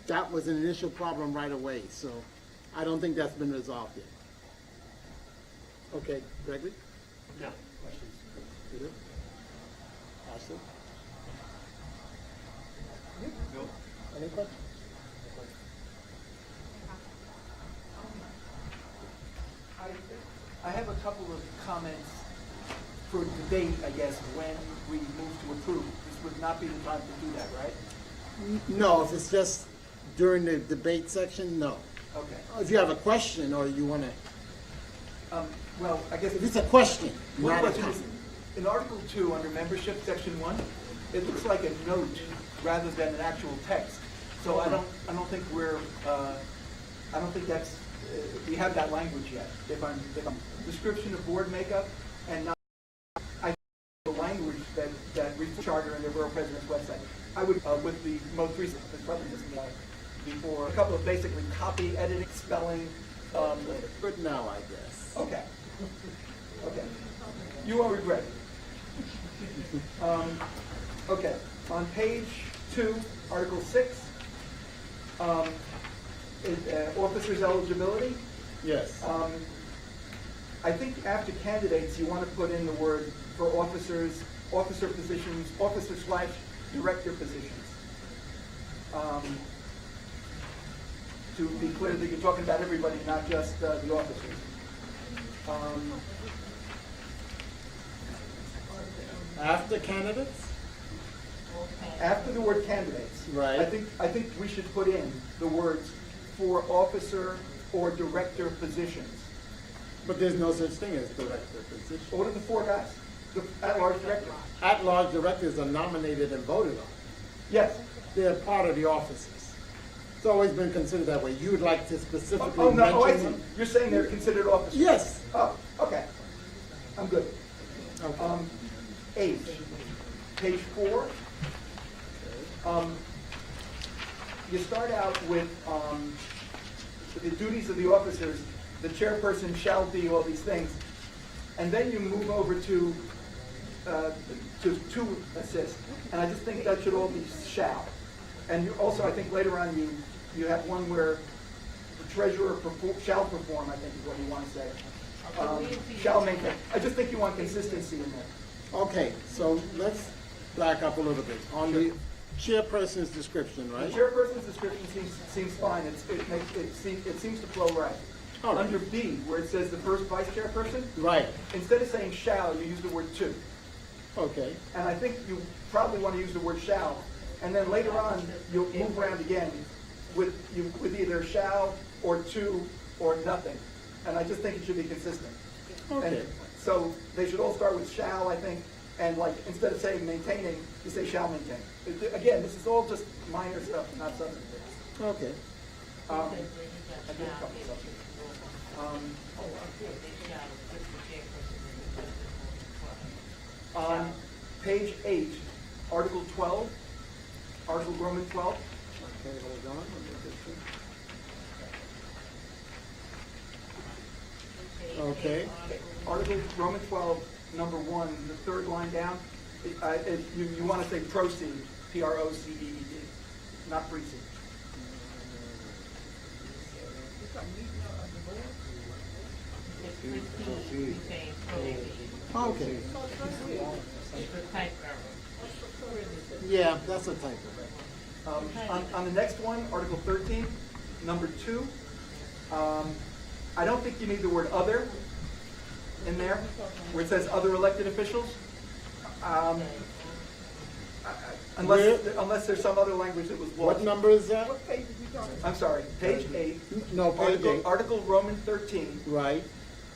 that was an initial problem right away. So I don't think that's been resolved yet. Okay, Gregory? No questions. You good? Ashley? No. Any questions? I have a couple of comments for debate, I guess, when we move to approve. This would not be the time to do that, right? No, if it's just during the debate section, no. Okay. If you have a question or you want to, Well, I guess. if it's a question, One not a question is, comment. in Article 2, under Membership, Section 1, it looks like a note rather than an actual text. So I don't think we're, I don't think that's, we have that language yet. If I'm description of board makeup and not, I think the language that reflects charter and the borough president's website. I would, with the most recent, it's probably just before, a couple of basically copy, editing, spelling. Good now, I guess. Okay. Okay. You won't regret it. Okay. On page 2, Article 6, officers' eligibility. Yes. I think after candidates, you want to put in the word for officers, officer positions, officer/director positions. To be clear that you're talking about everybody, not just the officers. After candidates? After the word candidates, Right. I think we should put in the words for officer or director positions. But there's no such thing as director position. What are the four guys? The at-large director. At-large directors are nominated and voted on. Yes. They're part of the offices. It's always been considered that way. You would like to specifically Oh, no, I mention see. You're saying they're considered officers? Yes. Oh, okay. I'm good. Okay. 8, page 4. You start out with the duties of the officers. The chairperson shall be all these things. And then you move over to assist. And I just think that should all be shall. And you also, I think later on you have one where the treasurer shall perform, I think is what you want to say. Shall maintain. I just think you want consistency in there. Okay, so let's back up a little bit. On the chairperson's description, The right? chairperson's description seems fine, it seems to flow right. All right. Under B, where it says the first vice chairperson, Right, instead of saying shall, you use the word to. okay. And I think you probably want to use the word shall, and then later on, you'll move around again with either shall or to or nothing. And I just think it should be consistent. Okay. And so they should all start with shall, I think, and like, instead of saying maintaining, you say shall maintain. Again, this is all just minor stuff, not substantive. Okay. I did a couple substantive. On page 8, Article 12, Article Roman 12. Okay, hold on. Let me get this. Okay. Article Roman 12, number 1, the third line down. You want to say proceed, P-R-O-C-E-E-D, not precede. Okay. Yeah, that's a typo. On the next one, Article 13, number 2, I don't think you need the word other in there, where it says other elected officials. Unless there's some other language that was lost. What number is that? I'm sorry, page 8. No, page 8. Article Roman 13. Right.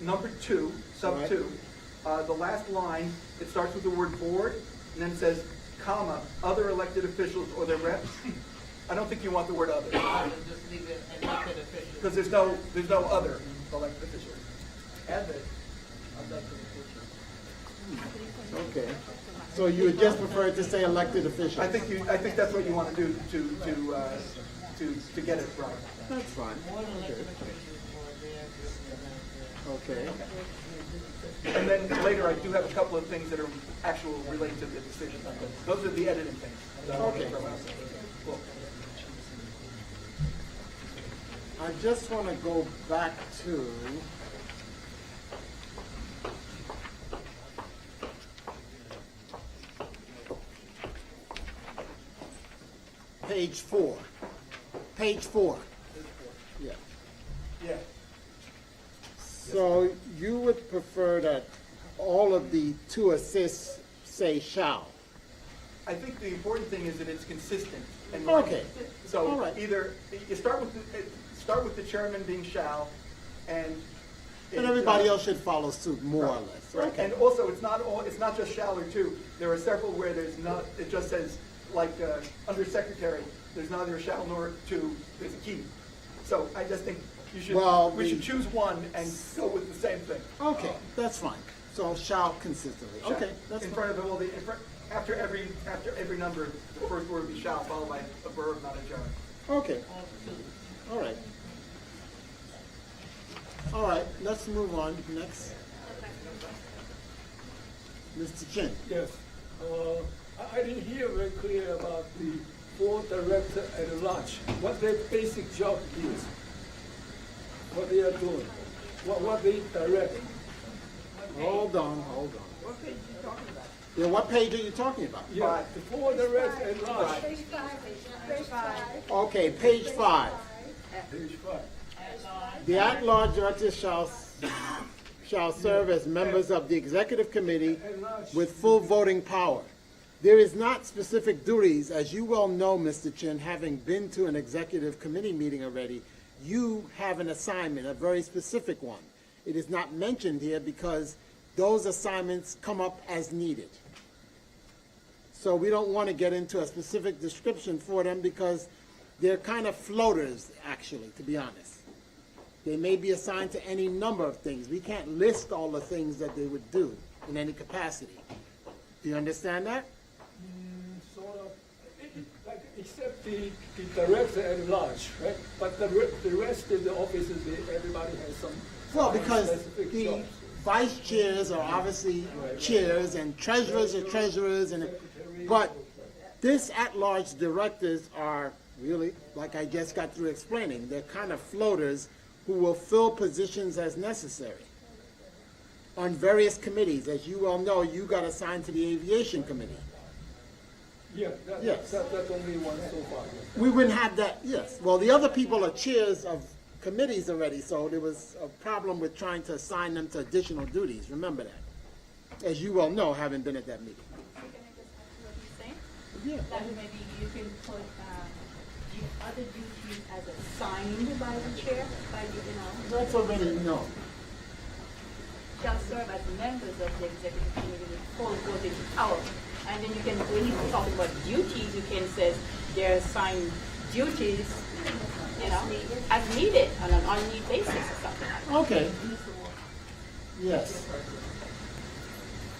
Number 2, sub Right. 2. The last line, it starts with the word board, and then it says, comma, other elected officials or their reps. I don't think you want the word other. Just leave it elected officials. Because there's no other elected officials. Add the elected officials. Okay. So you would just prefer to say elected officials? I think that's what you want to do to get it right. That's fine. Okay. And then later, I do have a couple of things that are actual related to the decision. Those are the editing things. Okay. Cool. I just want to go back to page 4. Page 4. Yeah. Yeah. So you would prefer that all of the to assist say shall? I think the important thing is that it's consistent. And Okay. So All right. either you start with the chairman being shall, and everybody else should follow suit, more or less. Right. Okay. And also, it's not just shall or to. There are several where there's not. It just says like under secretary, there's neither a shall nor to. There's a key. So I just think you should. We should choose one and go with the same thing. Okay, that's fine. So shall consistently. Shall. Okay, that's in fine. front of all the after every number, the first word would be shall, followed by a verb, not a gerund. Okay. All right. All right, let's move on. Next. Mr. Chin. Yes. I didn't hear very clear about the 4 director at large, what their basic job is, what they are doing, what they direct. Hold on. What page are you talking about? Yeah, what page are you talking about? Yeah, the 4 director at large. Page 5. Okay, page 5. Page 5. The at-large directors shall serve as members of the executive committee with full voting power. There is not specific duties, as you well know, Mr. Chin, having been to an executive committee meeting already, you have an assignment, a very specific one. It is not mentioned here because those assignments come up as needed. So we don't want to get into a specific description for them because they're kind of floaters, actually, to be honest. They may be assigned to any number of things. We can't list all the things that they would do in any capacity. Do you understand that? Sort of, like, except the director at large, right? But the rest of the offices, everybody has some. Well, because specific the jobs. vice chairs are obviously chairs and treasurers are treasurers, but this at-large directors are really, like I just got through explaining, they're kind of floaters who will fill positions as necessary. on various committees. As you all know, you got assigned to the Aviation Committee. Yeah, Yes. that's only one so far. We wouldn't have that, yes. Well, the other people are chairs of committees already, so there was a problem with trying to assign them to additional duties. Remember that. As you all know, having been at that meeting. Yeah. That maybe you can put the other duties as assigned by the chair, by the, That's already known. shall serve as members of the executive committee with full voting power. And then you can, when you talk about duties, you can say they're assigned duties, as needed on an on-need basis or something like that. Okay. Yes.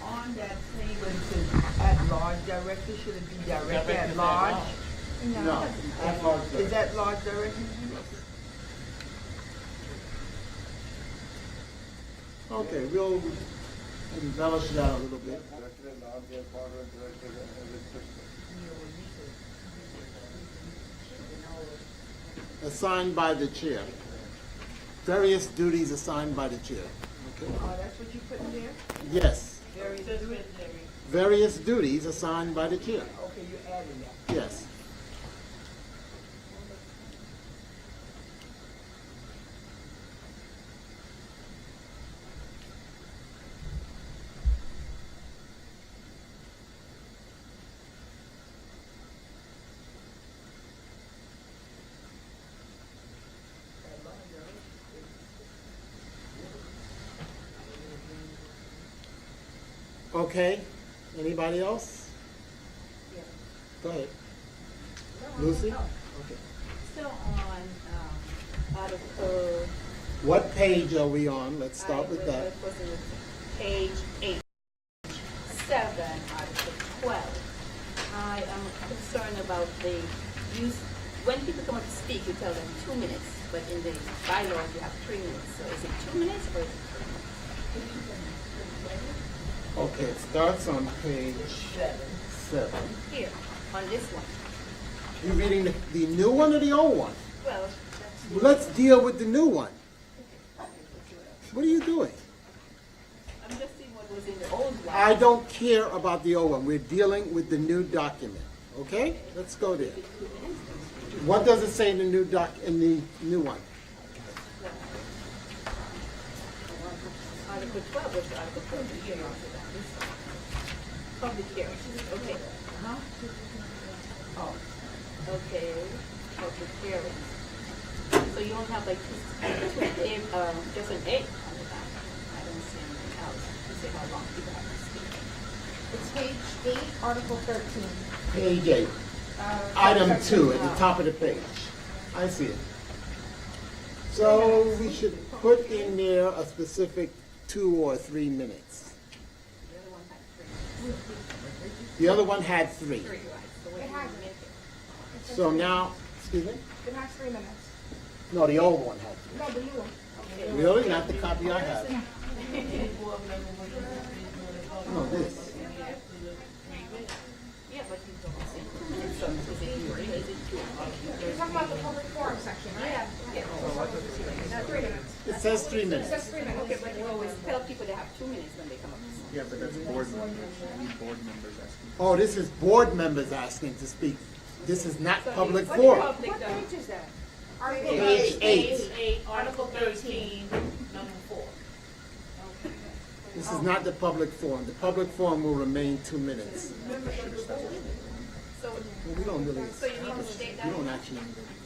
On that thing, when it says at-large director, should it be director at large? No. At-large Is that large director? Okay, we'll embellish that a little bit. Assigned by the chair. Various duties assigned by the chair. Okay. Oh, that's what you put in there? Yes. Various duties? Various duties assigned by the chair. Okay, you're adding that. Yes. Okay, anybody else? Go ahead. Lucy? Okay. Still on Article. What page are we on? Let's start with that. Page 8, 7, Article 12. I am concerned about the use, when people come up to speak, you tell them 2 minutes, but in the bylaws you have 3 minutes. So is it 2 minutes or is it 3 minutes? Okay, it starts on page 7. Here, on this one. You reading the new one or the old one? Well, Let's deal with the new one. What are you doing? I'm just seeing what was in the old one. I don't care about the old one. We're dealing with the new document. Okay? Let's go there. What does it say in the new in the new one? Article 12 was Article 12 here. Public hearing, okay. Oh, okay, public hearing. So you don't have like just an 8 on the back. I don't see anything else to say how long people have to speak. It's page 8, Article 13. Page 8. Item 2 at the top of the page. I see it. So we should put in there a specific 2 or 3 minutes. The other one had 3. It has, So now, excuse me? it has 3 minutes. No, the old one had 3. No, the new one. Really? Not the copy I have. No, this. Yeah, but you don't say 2 minutes, so is it 3, is it 2? You're talking about the public forum section, right? Yeah. 3 minutes. It says 3 minutes. It says 3 minutes. Okay, but you always tell people they have 2 minutes when they come up to speak. Yeah, but that's board members. We need board members asking. Oh, this is board members asking to speak. This is not public What forum. public What though? page is that? Page 8. Page 8, Article 13, number 4. This is not the public forum. The public forum will remain 2 minutes. So, Well, we don't really, so you need to state that? we don't actually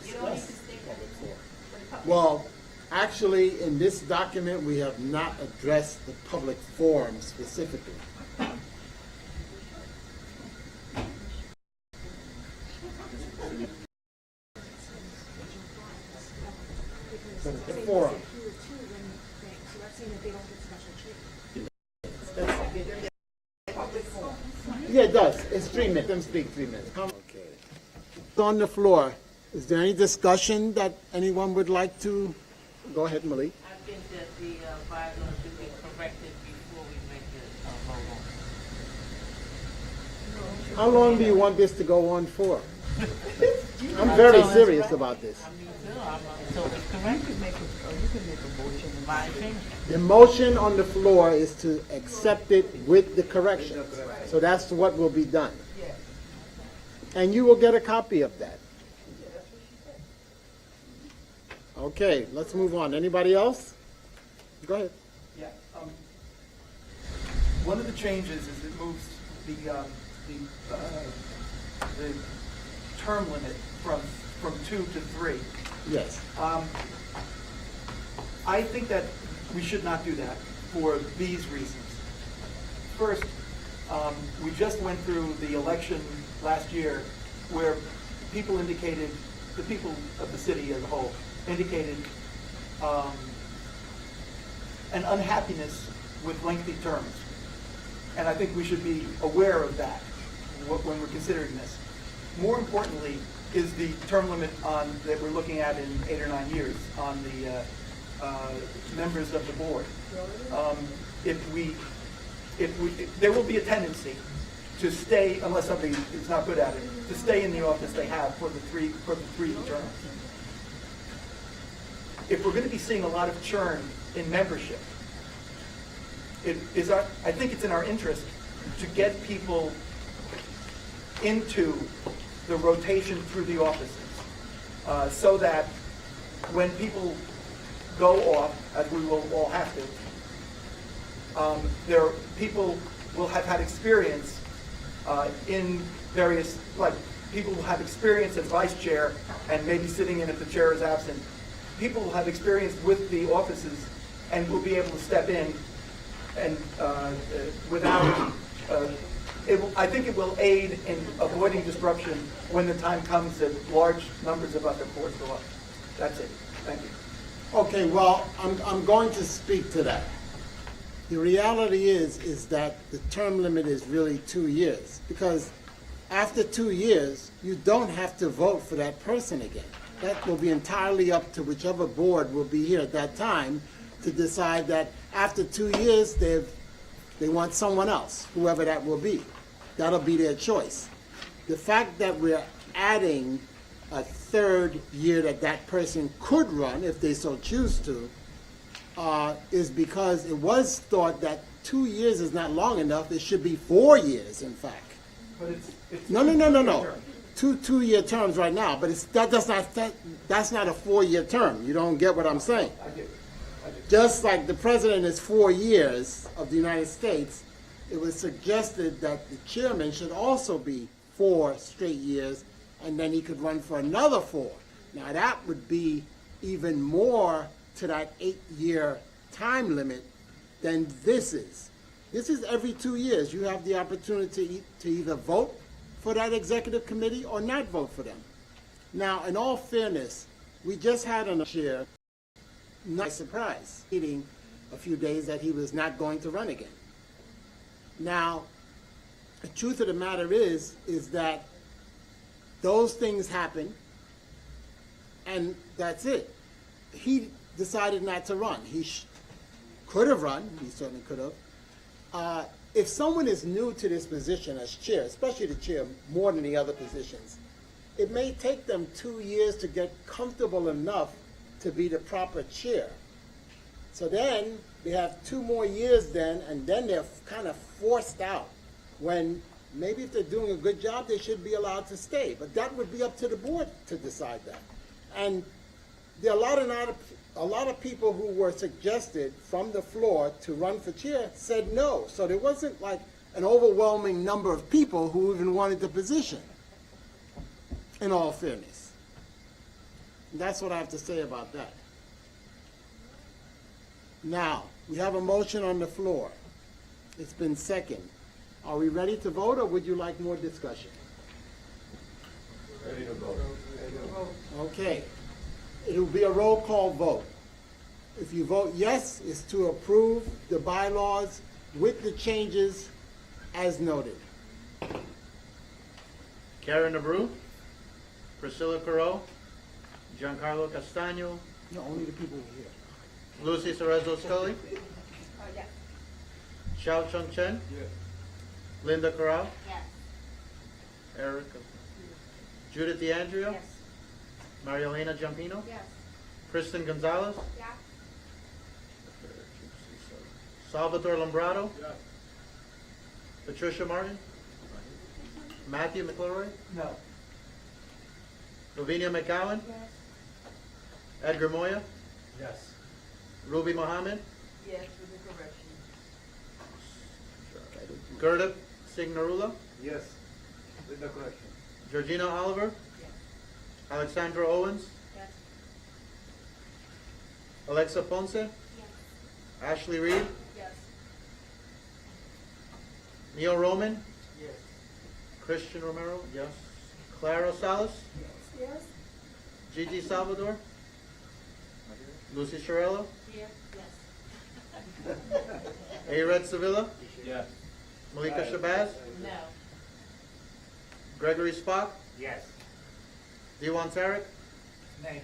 You don't need to discuss state that public forum. for the public. Well, actually, in this document, we have not addressed the public forum specifically. So the forum. So that's saying that they don't get special treatment. Yeah, it does. It's 3 minutes. Let them speak 3 minutes. Okay. It's on the floor. Is there any discussion that anyone would like to? Go ahead, Malik. I think that the bylaws should be corrected before we make the vote on. How long do you want this to go on for? I'm very serious about this. So it's correct to make you can make a motion in my opinion. The motion on the floor is to accept it with the corrections. So that's what will be done. And you will get a copy of that. Okay, let's move on. Anybody else? Go ahead. Yeah, one of the changes is it moves the term limit from 2 to 3. Yes. I think that we should not do that for these reasons. First, we just went through the election last year where people indicated, the people of the city as a whole, indicated an unhappiness with lengthy terms. And I think we should be aware of that when we're considering this. More importantly is the term limit that we're looking at in 8 or 9 years on the members of the board. There will be a tendency to stay, unless somebody is not good at it, to stay in the office they have for the three terms. If we're going to be seeing a lot of churn in membership, I think it's in our interest to get people into the rotation through the offices, so that when people go off, as we will all have to, people will have had experience in various, like people will have experience as vice chair and maybe sitting in if the chair is absent. People will have experience with the offices and will be able to step in and without, I think it will aid in avoiding disruption when the time comes that large numbers of other boards go up. That's it. Thank you. Okay, well, I'm going to speak to that. The reality is that the term limit is really 2 years, because after 2 years, you don't have to vote for that person again. That will be entirely up to whichever board will be here at that time to decide that after 2 years, they want someone else, whoever that will be. That'll be their choice. The fact that we're adding a third year that person could run, if they so choose to, is because it was thought that 2 years is not long enough. It should be 4 years, in fact. But it's No. 2-year terms right now, but that's not a 4-year term. You don't get what I'm saying. I do. Just like the president is 4 years of the United States, it was suggested that the chairman should also be 4 straight years, and then he could run for another 4. Now that would be even more to that 8-year time limit than this is. This is every 2 years. You have the opportunity to either vote for that executive committee or not vote for them. Now, in all fairness, we just had on a chair, not a surprise, meeting a few days that he was not going to run again. Now, the truth of the matter is that those things happen, and that's it. He decided not to run. He could have run. He certainly could have. If someone is new to this position as chair, especially the chair more than the other positions, it may take them 2 years to get comfortable enough to be the proper chair. So then they have 2 more years then, and then they're kind of forced out when maybe if they're doing a good job, they should be allowed to stay. But that would be up to the board to decide that. And there are a lot of people who were suggested from the floor to run for chair said no. So there wasn't like an overwhelming number of people who even wanted the position, in all fairness. And that's what I have to say about that. Now, we have a motion on the floor. It's been seconded. Are we ready to vote, or would you like more discussion? Ready to vote. Okay. It will be a roll call vote. If you vote yes, it's to approve the bylaws with the changes as noted. Karen Abreu, Priscilla Carro, Giancarlo Castagno, No, only the people who are here. Lucy Cerezo Scully, Xiao Chung Chen, Linda Corral, Erica, Judith DeAndrio? Yes. Maria Elena Giampino? Yes. Kristen Gonzalez? Yeah. Salvatore Lombrado? Patricia Martin? Matthew McClure? No. Lavinia McGowan? Yes. Edgar Moya? Yes. Ruby Mohammed? Yes, with the correction. Gerda Signorula? Yes, with the correction. Georgina Oliver? Alexandra Owens? Yes. Alexa Ponce? Ashley Reed? Yes. Neil Roman? Yes. Christian Romero? Yes. Clara Salas? Yes. Gigi Salvador? Lucy Sharello? Yes. Ared Sevilla? Yes. Malika Shabazz? No. Gregory Spock? Yes. Diwan Tarek? Nay.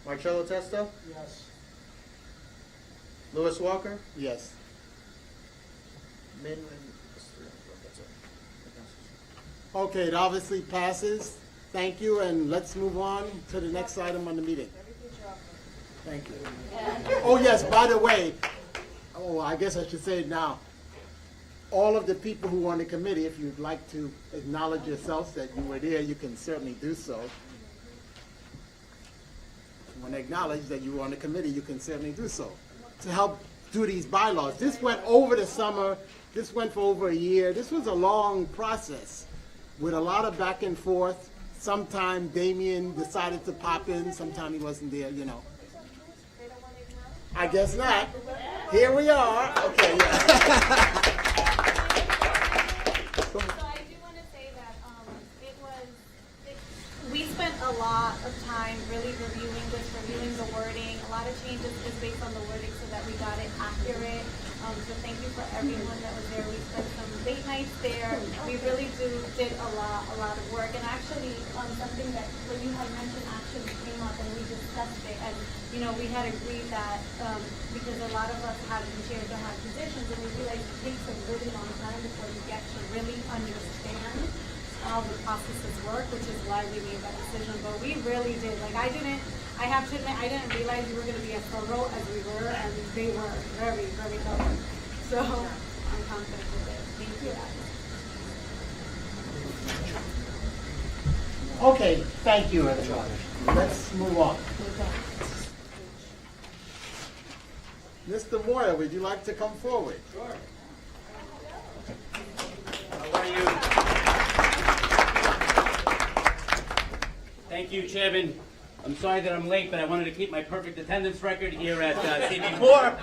Marcello Testa? Yes. Lewis Walker? Yes. Okay, it obviously passes. Thank you, and let's move on to the next item on the meeting. Thank you. Oh, yes, by the way, I guess I should say it now. All of the people who are on the committee, if you'd like to acknowledge yourselves that you were there, you can certainly do so. If you want to acknowledge that you were on the committee, you can certainly do so. To help do these bylaws. This went over the summer. This went for over a year. This was a long process with a lot of back and forth. Sometime Damien decided to pop in. Sometime he wasn't there, you know. I guess not. Here we are. Okay, yeah. So I do want to say that we spent a lot of time really reviewing this, reviewing the wording. A lot of changes is based on the wording so that we got it accurate. So thank you for everyone that was there. We spent some late nights there. We really did a lot of work. And actually, something that when you had mentioned actually came up and we discussed it. And we had agreed that because a lot of us have been chairs don't have positions, and we realized it takes a really long time before you get to really understand how the processes work, which is why we made that decision. But we really did. I have to admit, I didn't realize we were going to be as thorough as we were, and they were very, very thorough. So I'm confident with it. Thank you. Okay, thank you, everybody. Let's move on. Mr. Moyer, would you like to come forward? Sure. How are you? Thank you, Chairman. I'm sorry that I'm late, but I wanted to keep my perfect attendance record here at CB4,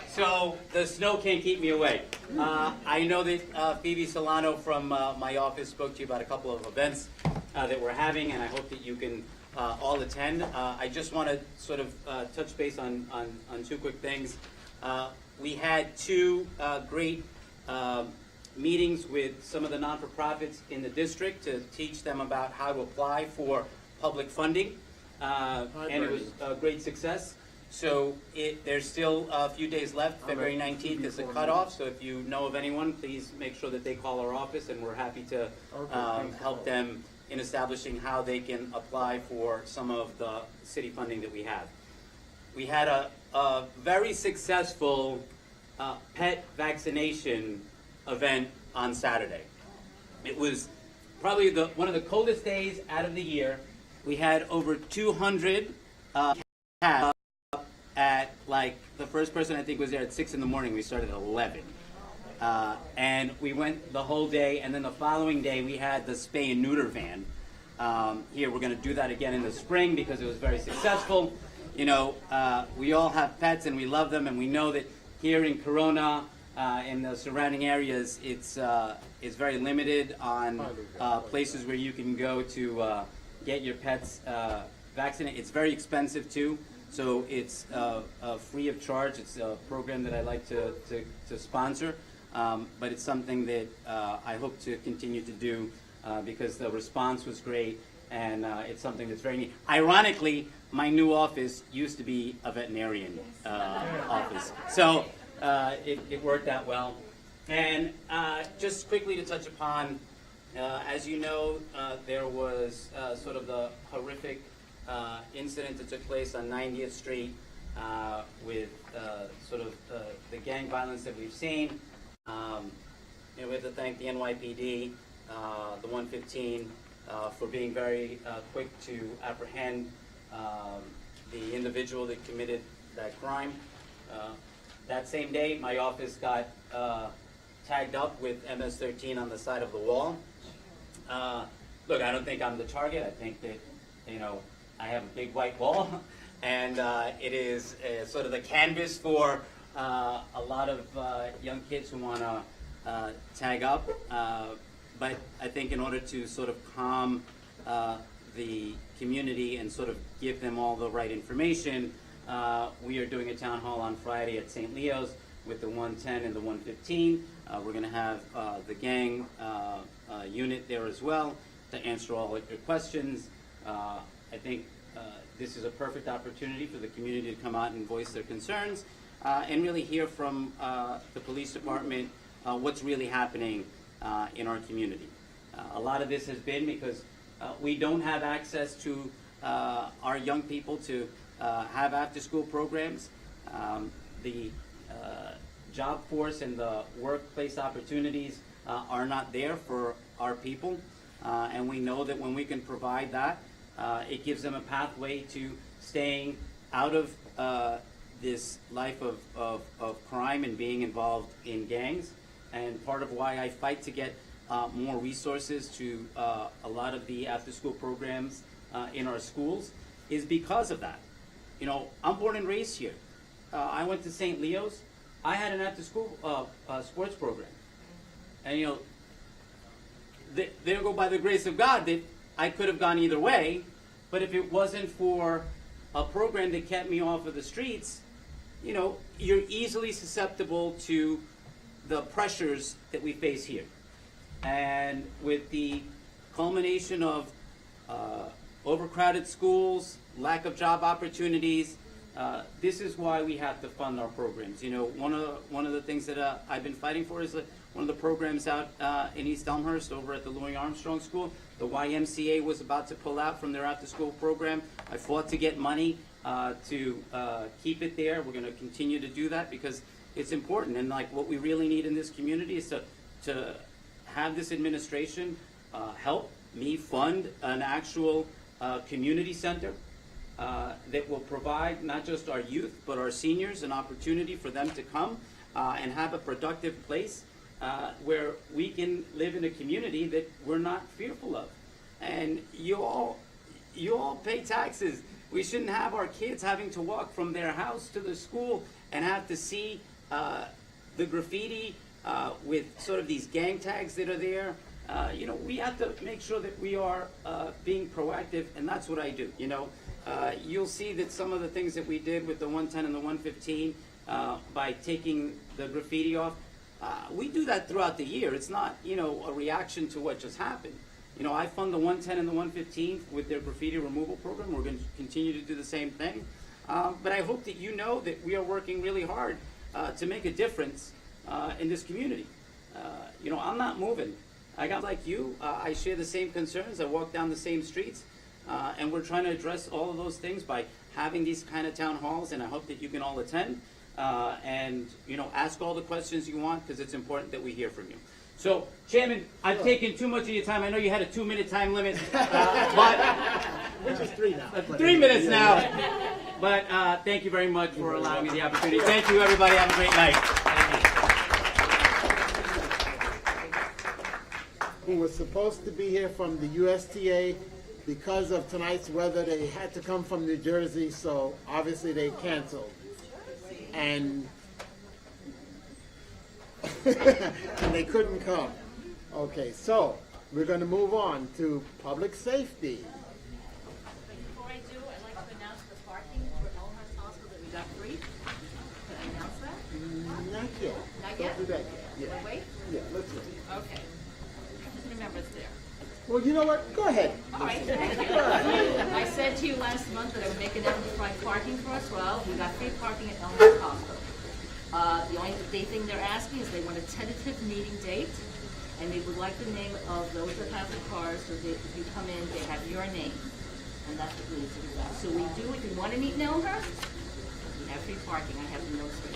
so the snow can't keep me away. I know that Phoebe Solano from my office spoke to you about a couple of events that we're having, and I hope that you can all attend. I just want to sort of touch base on two quick things. We had two great meetings with some of the non-for-profits in the district to teach them about how to apply for public funding. And it was a great success. So there's still a few days left. February 19th is the cutoff. So if you know of anyone, please make sure that they call our office, and we're happy to help them in establishing how they can apply for some of the city funding that we have. We had a very successful pet vaccination event on Saturday. It was probably one of the coldest days out of the year. We had over 200 cats at, the first person I think was there at 6 in the morning. We started at 11. And we went the whole day, and then the following day we had the spay and neuter van. Here, we're going to do that again in the spring because it was very successful. We all have pets and we love them, and we know that here in Corona, in the surrounding areas, it's very limited on places where you can go to get your pets vaccinated. It's very expensive too, so it's free of charge. It's a program that I like to sponsor, but it's something that I hope to continue to do because the response was great, and it's something that's very neat. Ironically, my new office used to be a veterinarian office, so it worked out well. And just quickly to touch upon As you know, there was sort of the horrific incident that took place on 90th Street with sort of the gang violence that we've seen. We have to thank the NYPD, the 115, for being very quick to apprehend the individual that committed that crime. That same day, my office got tagged up with MS-13 on the side of the wall. Look, I don't think I'm the target. I think that, I have a big white wall, and it is sort of the canvas for a lot of young kids who want to tag up. But I think in order to sort of calm the community and sort of give them all the right information, we are doing a town hall on Friday at St. Leo's with the 110 and the 115. We're going to have the gang unit there as well to answer all of your questions. I think this is a perfect opportunity for the community to come out and voice their concerns and really hear from the police department what's really happening in our community. A lot of this has been because we don't have access to our young people to have after-school programs. The job force and the workplace opportunities are not there for our people, and we know that when we can provide that, it gives them a pathway to staying out of this life of crime and being involved in gangs. And part of why I fight to get more resources to a lot of the after-school programs in our schools is because of that. I'm born and raised here. I went to St. Leo's. I had an after-school sports program. And, there go by the grace of God that I could have gone either way, but if it wasn't for a program that kept me off of the streets, you're easily susceptible to the pressures that we face here. And with the culmination of overcrowded schools, lack of job opportunities, this is why we have to fund our programs. One of the things that I've been fighting for is one of the programs out in East Elmhurst over at the Louis Armstrong School. The YMCA was about to pull out from their after-school program. I fought to get money to keep it there. We're going to continue to do that because it's important. And what we really need in this community is to have this administration help me fund an actual community center that will provide not just our youth, but our seniors an opportunity for them to come and have a productive place where we can live in a community that we're not fearful of. And you all pay taxes. We shouldn't have our kids having to walk from their house to the school and have to see the graffiti with sort of these gang tags that are there. We have to make sure that we are being proactive, and that's what I do. You'll see that some of the things that we did with the 110 and the 115 by taking the graffiti off, we do that throughout the year. It's not, a reaction to what just happened. I fund the 110 and the 115 with their graffiti removal program. We're going to continue to do the same thing. But I hope that you know that we are working really hard to make a difference in this community. I'm not moving. I got like you. I share the same concerns. I walk down the same streets. And we're trying to address all of those things by having these kind of town halls, and I hope that you can all attend and ask all the questions you want, because it's important that we hear from you. So, Chairman, I've taken too much of your time. I know you had a 2-minute time limit, but which is 3 now. 3 minutes now. But thank you very much for allowing me the opportunity. Thank you, everybody. Have a great night. Who was supposed to be here from the USTA. Because of tonight's weather, they had to come from New Jersey, so obviously they canceled. And and they couldn't come. Okay, so we're going to move on to public safety. Before I do, I'd like to announce the parking for Elmhurst Hospital that we got free. Can I announce that? Not yet. Not yet? Don't do that yet. Wanna wait? Yeah, let's wait. Okay. Just remember it's there. Well, you know what? Go ahead. All right, thank you. I said to you last month that I would make an effort to provide parking for us. Well, we got free parking at Elmhurst Hospital. The only thing they're asking is they want a tentative meeting date. and they would like the name of those that have the cars, so that if you come in, they have your name. And that's what we need to do that. So we do, if you want to meet Nelher, we have free parking. I have the notes for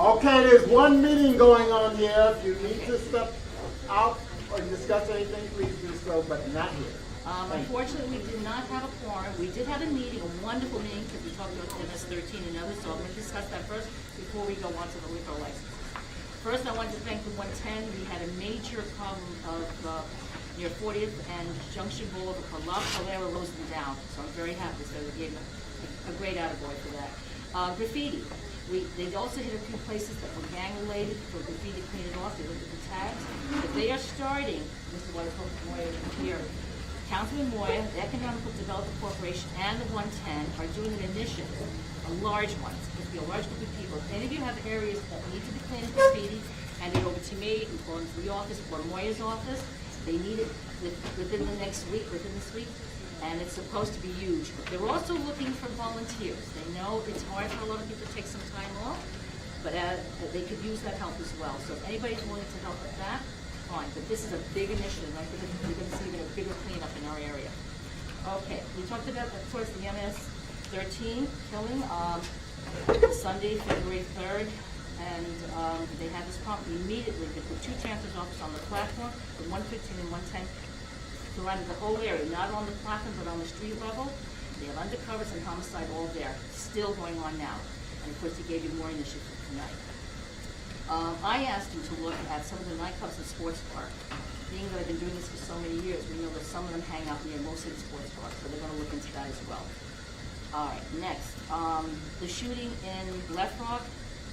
Okay, there's one meeting going on here. If you need to step out or discuss anything, please do so, but not here. Unfortunately, we did not have a quorum. We did have a meeting, a wonderful meeting, because we talked about MS 13 and others, so I'm going to discuss that first before we go on to the liquor license. First, I wanted to thank the 110. We had a major problem of near 40th and Junction Boulevard, La Calera rose them down, so I'm very happy. So we gave them a great attaboy for that. Graffiti. They also hit a few places that were gang-related for graffiti to clean it off. They looked at the tags. But they are starting, Mr. Whitehouse, Moya here, Councilman Moya, the Economic Development Corporation, and the 110 are doing an initiative, a large one. It's going to be a large group of people. If any of you have areas that need to be cleaned of graffiti, hand it over to me, and go into the office or Moya's office. They need it within the next week, within this week, and it's supposed to be huge. But they're also looking for volunteers. They know it's hard for a lot of people to take some time off, but they could use that help as well. So if anybody's willing to help with that, fine. But this is a big initiative. I think we're going to see even a bigger cleanup in our area. Okay, we talked about, of course, the MS 13 killing Sunday, February 3rd. And they had this problem immediately. They put two chancellor's offices on the platform, with 115 and 110, surrounded the whole area, not on the platform, but on the street level. They have undercovers and homicide all there, still going on now. And of course, he gave you more initiatives tonight. I asked him to look at some of the nightclubs and sports park. Being that I've been doing this for so many years, we know that some of them hang out near most of the sports parks, so they're going to look into that as well. All right, next, the shooting in Left Rock.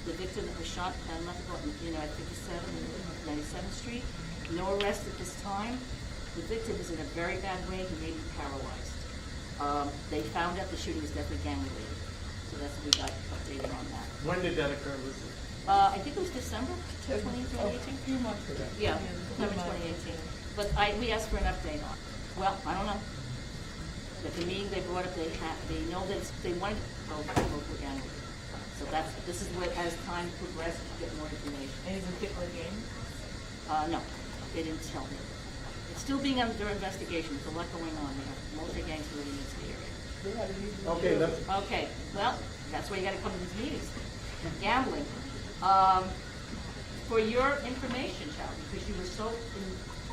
The victim that was shot at 57 and 97th Street. No arrest at this time. The victim is in a very bad way. He may be paralyzed. They found out the shooting was definitely gang-related. So that's what we got updated on that. When did that occur, Lucy? I think it was December 2018. A few months ago. Yeah, December 2018. But we asked for an update on it. Well, I don't know. At the meeting they brought up, they know that they wanted to go for gang-related. So this is what, as time progressed, we get more information. Any particular game? No, they didn't tell me. It's still being under investigation. There's a lot going on. We have multi-gangs moving into the area. Okay, Okay, well, that's why you gotta come to these meetings. Gambling. For your information, Charlie, because you were so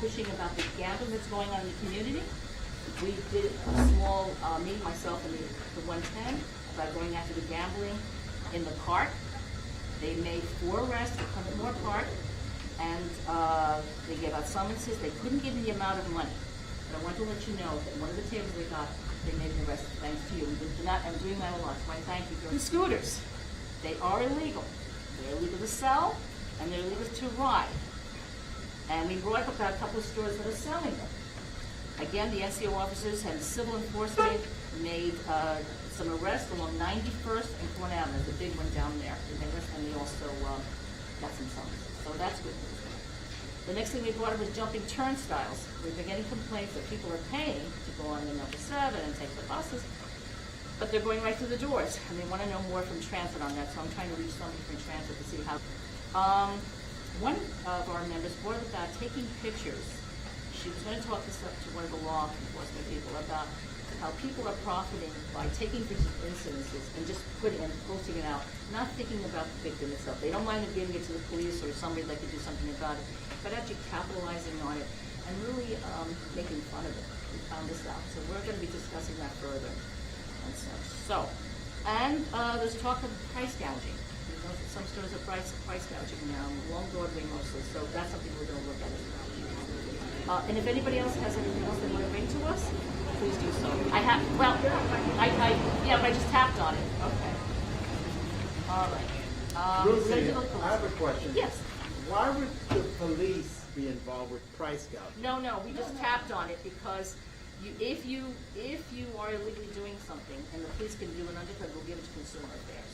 pushing about the gambling that's going on in the community, we did a small meeting, myself and the 110, about going after the gambling in the park. They made 4 arrests at Clement Park, and they gave out summonses. They couldn't give me the amount of money, but I want to let you know that one of the tables they got, they made an arrest thanks to you. I'm doing that a lot, so I thank you. The scooters, they are illegal. They're illegal to sell, and they're illegal to ride. And we brought up a couple of stores that are selling them. Again, the NCO officers and civil enforcement made some arrests along 91st and Corn Avenue, the big one down there. And they also got some summonses. So that's good news. The next thing we brought up was jumping turnstiles. We've been getting complaints that people are paying to go on the number 7 and take the buses, but they're going right through the doors. And they want to know more from transit on that, so I'm trying to reach somebody from transit to see how. One of our members brought up about taking pictures. She was going to talk to one of the law enforcement people about how people are profiting by taking pictures of incidences and just putting and posting it out, not thinking about the victim itself. They don't mind giving it to the police or somebody that could do something about it, but actually capitalizing on it and really making fun of it. We found this out, so we're going to be discussing that further and such. So, and there's talk of price gouging. You know, some stores are price gouging now, along Broadway mostly, so that's something we're going to look at as well. And if anybody else has anything else they want to bring to us, please do so. I just tapped on it. Okay. All right. Lucy, I have a question. Yes. Why would the police be involved with price gouging? No, we just tapped on it because if you are illegally doing something and the police can do an undercut, we'll give it to Consumer Affairs.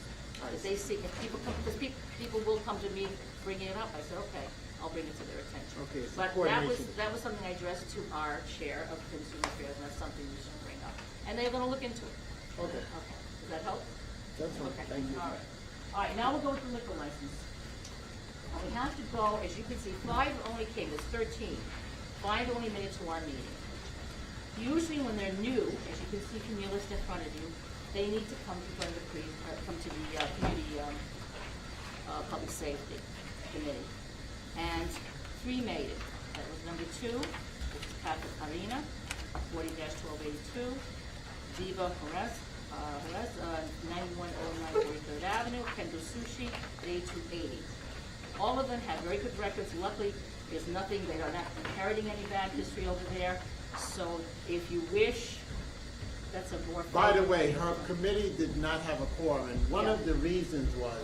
If they see, if people come, because people will come to me bringing it up, I said, okay, I'll bring it to their attention. Okay, so but that was something I addressed to our chair of Consumer Affairs, and that's something we should bring up. And they're going to look into it. Okay, Does that help? that's fine, Okay, thank you. all right. All right, now we'll go with the liquor license. We have to go, as you can see, 5 only came, there's 13. 5 only made it to our meeting. Usually when they're new, as you can see from your list in front of you, they need to come to the community, public safety committee. And 3 made it. That was number 2, which is Kathleen, 40-1282, Viva Jerez, 9109 43rd Avenue, Kendo Sushi, at 8280. All of them have very good records. Luckily, there's nothing, they are not inheriting any bad history over there. So if you wish, that's a more. By the way, her committee did not have a quorum, and one Yeah. of the reasons was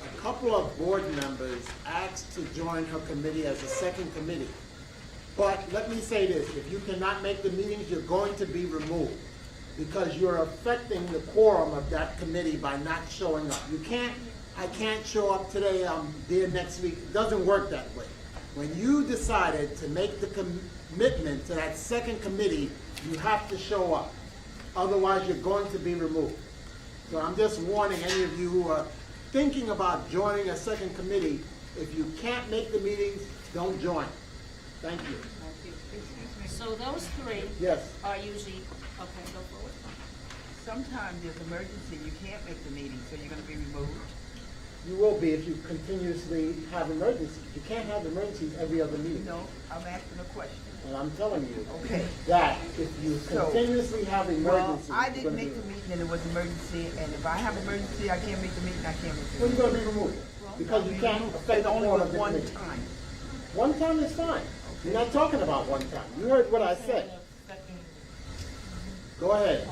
a couple of board members asked to join her committee as a second committee. But let me say this, if you cannot make the meetings, you're going to be removed because you're affecting the quorum of that committee by not showing up. You can't, I can't show up today, I'm there next week. It doesn't work that way. When you decided to make the commitment to that second committee, you have to show up. Otherwise, you're going to be removed. So I'm just warning any of you who are thinking about joining a second committee, if you can't make the meetings, don't join. Thank you. So those 3 Yes. are usually, okay, go forward. Sometimes there's emergency, you can't make the meeting, so you're gonna be removed. You will be if you continuously have emergencies. You can't have emergencies every other meeting. No, I'm asking a question. And I'm telling you Okay. that if you So, continuously have Well, emergencies, I you're didn't gonna make be- the meeting and it was emergency, and if I have emergency, I can't make the meeting, I can't make the Well, meeting. you're gonna be removed because you can't affect It the only quorum was of the one committee. time. One time is fine. You're not talking about one time. You heard what I said. Go ahead.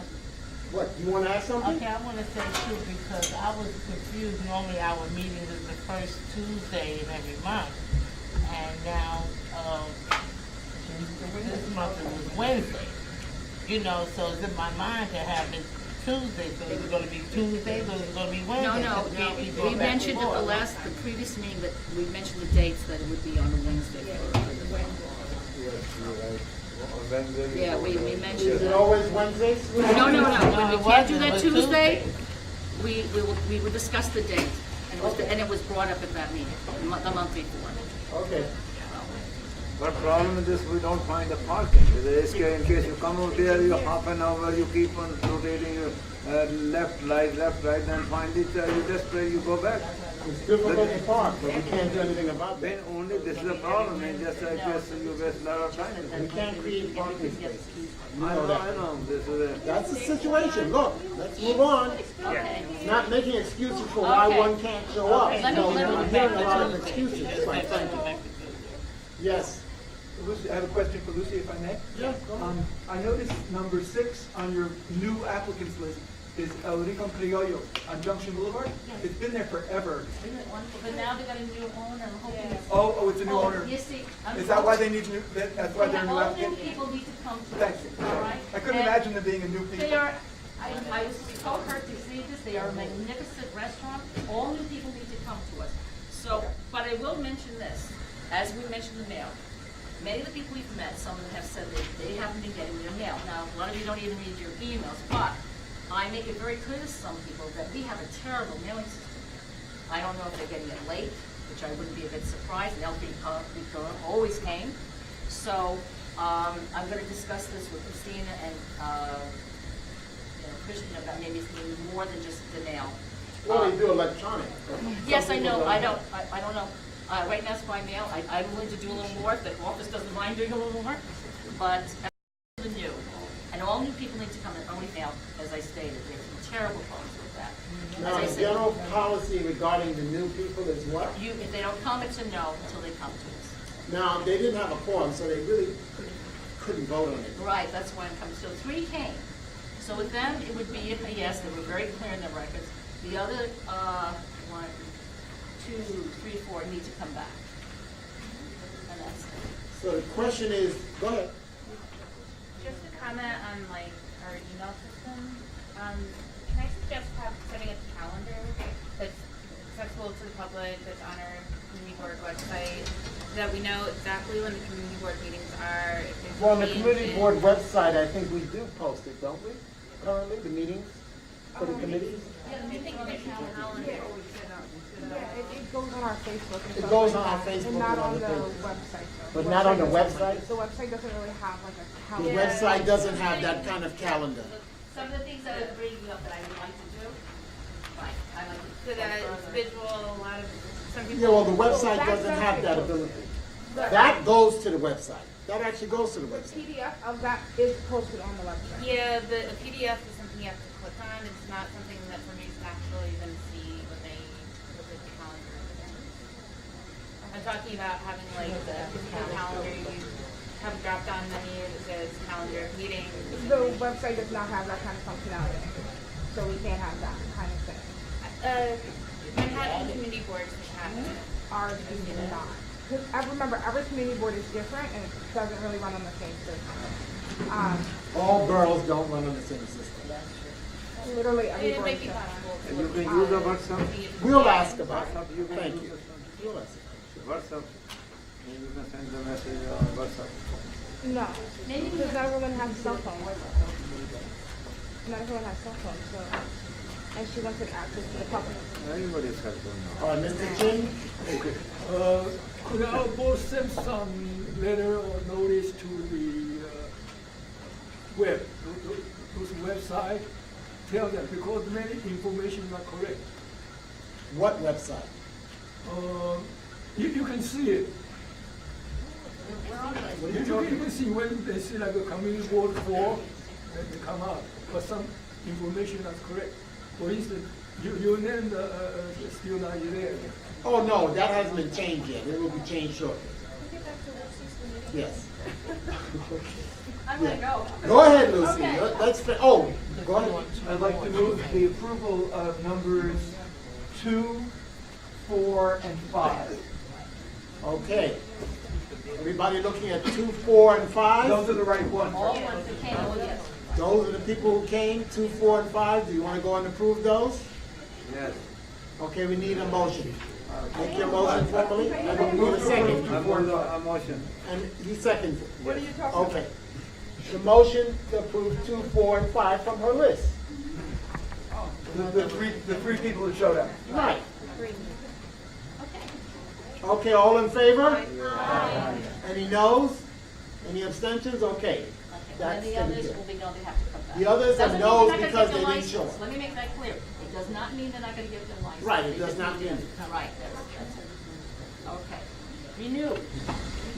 What, you want to ask something? Okay, I want to say too, because I was confused. Normally our meeting is the first Tuesday in every month. And now, this month it was Wednesday. You know, so it's in my mind to have it Tuesday. So is it going to be Tuesday or is it going to be Wednesday? No. We mentioned at the previous meeting that we mentioned the dates that it would be on a Wednesday. Yeah, we mentioned Is it that. always Wednesdays? No. When we can't do that It was Tuesday, we would discuss the date. And it was brought up at that meeting, the month before. Okay. But problem is this, we don't find the parking. In case you come out there, you half an hour, you keep on rotating your left, right, then find it, you just pray, you go back. It's difficult to park, but we can't do anything about Then that. only this is the problem, and just I guess you waste a lot of time. We can't create parking spaces. You I know know, that. this is a. That's the situation. Look, let's move on. It's not making excuses for why Okay. one can't show up. Okay, let me- No, let me- I'm hearing a lot of excuses. Right, thank you. Yes. Lucy, I have a question for Lucy, if I may. Yeah, go ahead. I noticed number 6 on your new applicants list is El Rincon Criollo on Junction Boulevard. It's been there forever. But now they got a new owner, I'm hoping it's. Oh, it's a new owner. You see. Is that why they need new, that's why they're a new All new applicant? people need to come to us, Thank you. all right? I couldn't And imagine them being a new people. They are, I was so hurt to see this, they are a magnificent restaurant, all new people need to come to us. So, but I will mention this, as we mentioned the mail, many of the people we've met, some of them have said they haven't been getting their mail. Now, a lot of you don't even read your emails, but I make it very clear to some people that we have a terrible mailing system. I don't know if they're getting it late, which I wouldn't be a bit surprised, and LP always came. So, I'm gonna discuss this with Christina and, Christian about maybe it's gonna be more than just the mail. Well, they do electronic. Yes, Some I people know, I don't know. Right now it's by mail. I'm willing to do a little more if the office doesn't mind doing a little more. But the new, and all new people need to come in only mail, as I stated. There's some terrible problems with that. Now, As I the said, general policy regarding the new people is what? if they don't come, it's a no until they come to us. Now, they didn't have a quorum, so they really couldn't vote on it. Right, that's why I'm coming. So 3 came. So with them, it would be a yes. They were very clear in their records. The other 1, 2, 3, 4 need to come back. And that's it. So the question is, go ahead. Just a comment on like our email system. Can I suggest setting a calendar that's accessible to the public, that's on our community board website, that we know exactly when the community board meetings are. If there's Well, on the changes. community board website, I think we do post it, don't we? Currently, the meetings for the committees? Yeah, I think there's a calendar. Yeah, it goes on our Facebook. and It stuff goes like on our that, Facebook And not and on other the things. website, though. But not on the website? The website doesn't really have like a The calendar. website doesn't have that kind of calendar. Some of the things that I was bringing up that I would like to do, right, I like to. So that it's visual, a lot of, some people. Yeah, well, the website doesn't have that ability. That goes to the website. That actually goes to the The website. PDF of that is posted on the website. Yeah, a PDF is something you have to click on. It's not something that somebody's actually going to see when they look at the calendar. I'm talking about having like the physical calendar. You have a drop-down menu that says calendar meeting. The website does not have that kind of functionality, so we can't have that kind of thing. Manhattan community boards have it. Ours is not. Because I remember every community board is different and it doesn't really run on the same system. All boroughs don't run on the same system. Literally every It board might is be different. possible. You can use the WhatsApp. We'll ask about it. WhatsApp, you can Thank use you. it. We'll ask. WhatsApp. And you can send the message on WhatsApp. No, because not everyone has cell phone. Not everyone has cell phone, so, and she wants it access to the public. Everybody's cell phone now. All right, Mr. Chin? Could I both send some letter or notice to the web, those website, tell them, because many information are correct. What website? You can see it. What are You can see when they see like a community board for, then they come out, but some information is correct. For instance, your name still not there. Oh, no, that hasn't been changed yet. It will be changed shortly. Yes. I'm gonna go. Go ahead, Lucy. Okay. Go ahead. I'd like to move the approval of numbers 2, 4, and 5. Okay. Everybody looking at 2, 4, and 5? Those are the right ones. All ones that came, oh yes. Those are the people who came, 2, 4, and 5. Do you want to go and approve those? Yes. Okay, we need a motion. Make your motion formally. I don't need a second. 2, 4, and 5. A motion. And he seconds it. What are you talking about? Okay. The motion to approve 2, 4, and 5 from her list. The three people who showed up. Right. Okay, all in favor? Aye. Any noes? Any abstentions? Okay. And That's the taken others care will of. be no, they have to come back. The others are Doesn't mean no's they're not because gonna they get didn't show license. up. Let me make that clear. It does not mean they're not gonna get their license. Right, it They does just not need to- mean Right, that's it. Okay. Renew.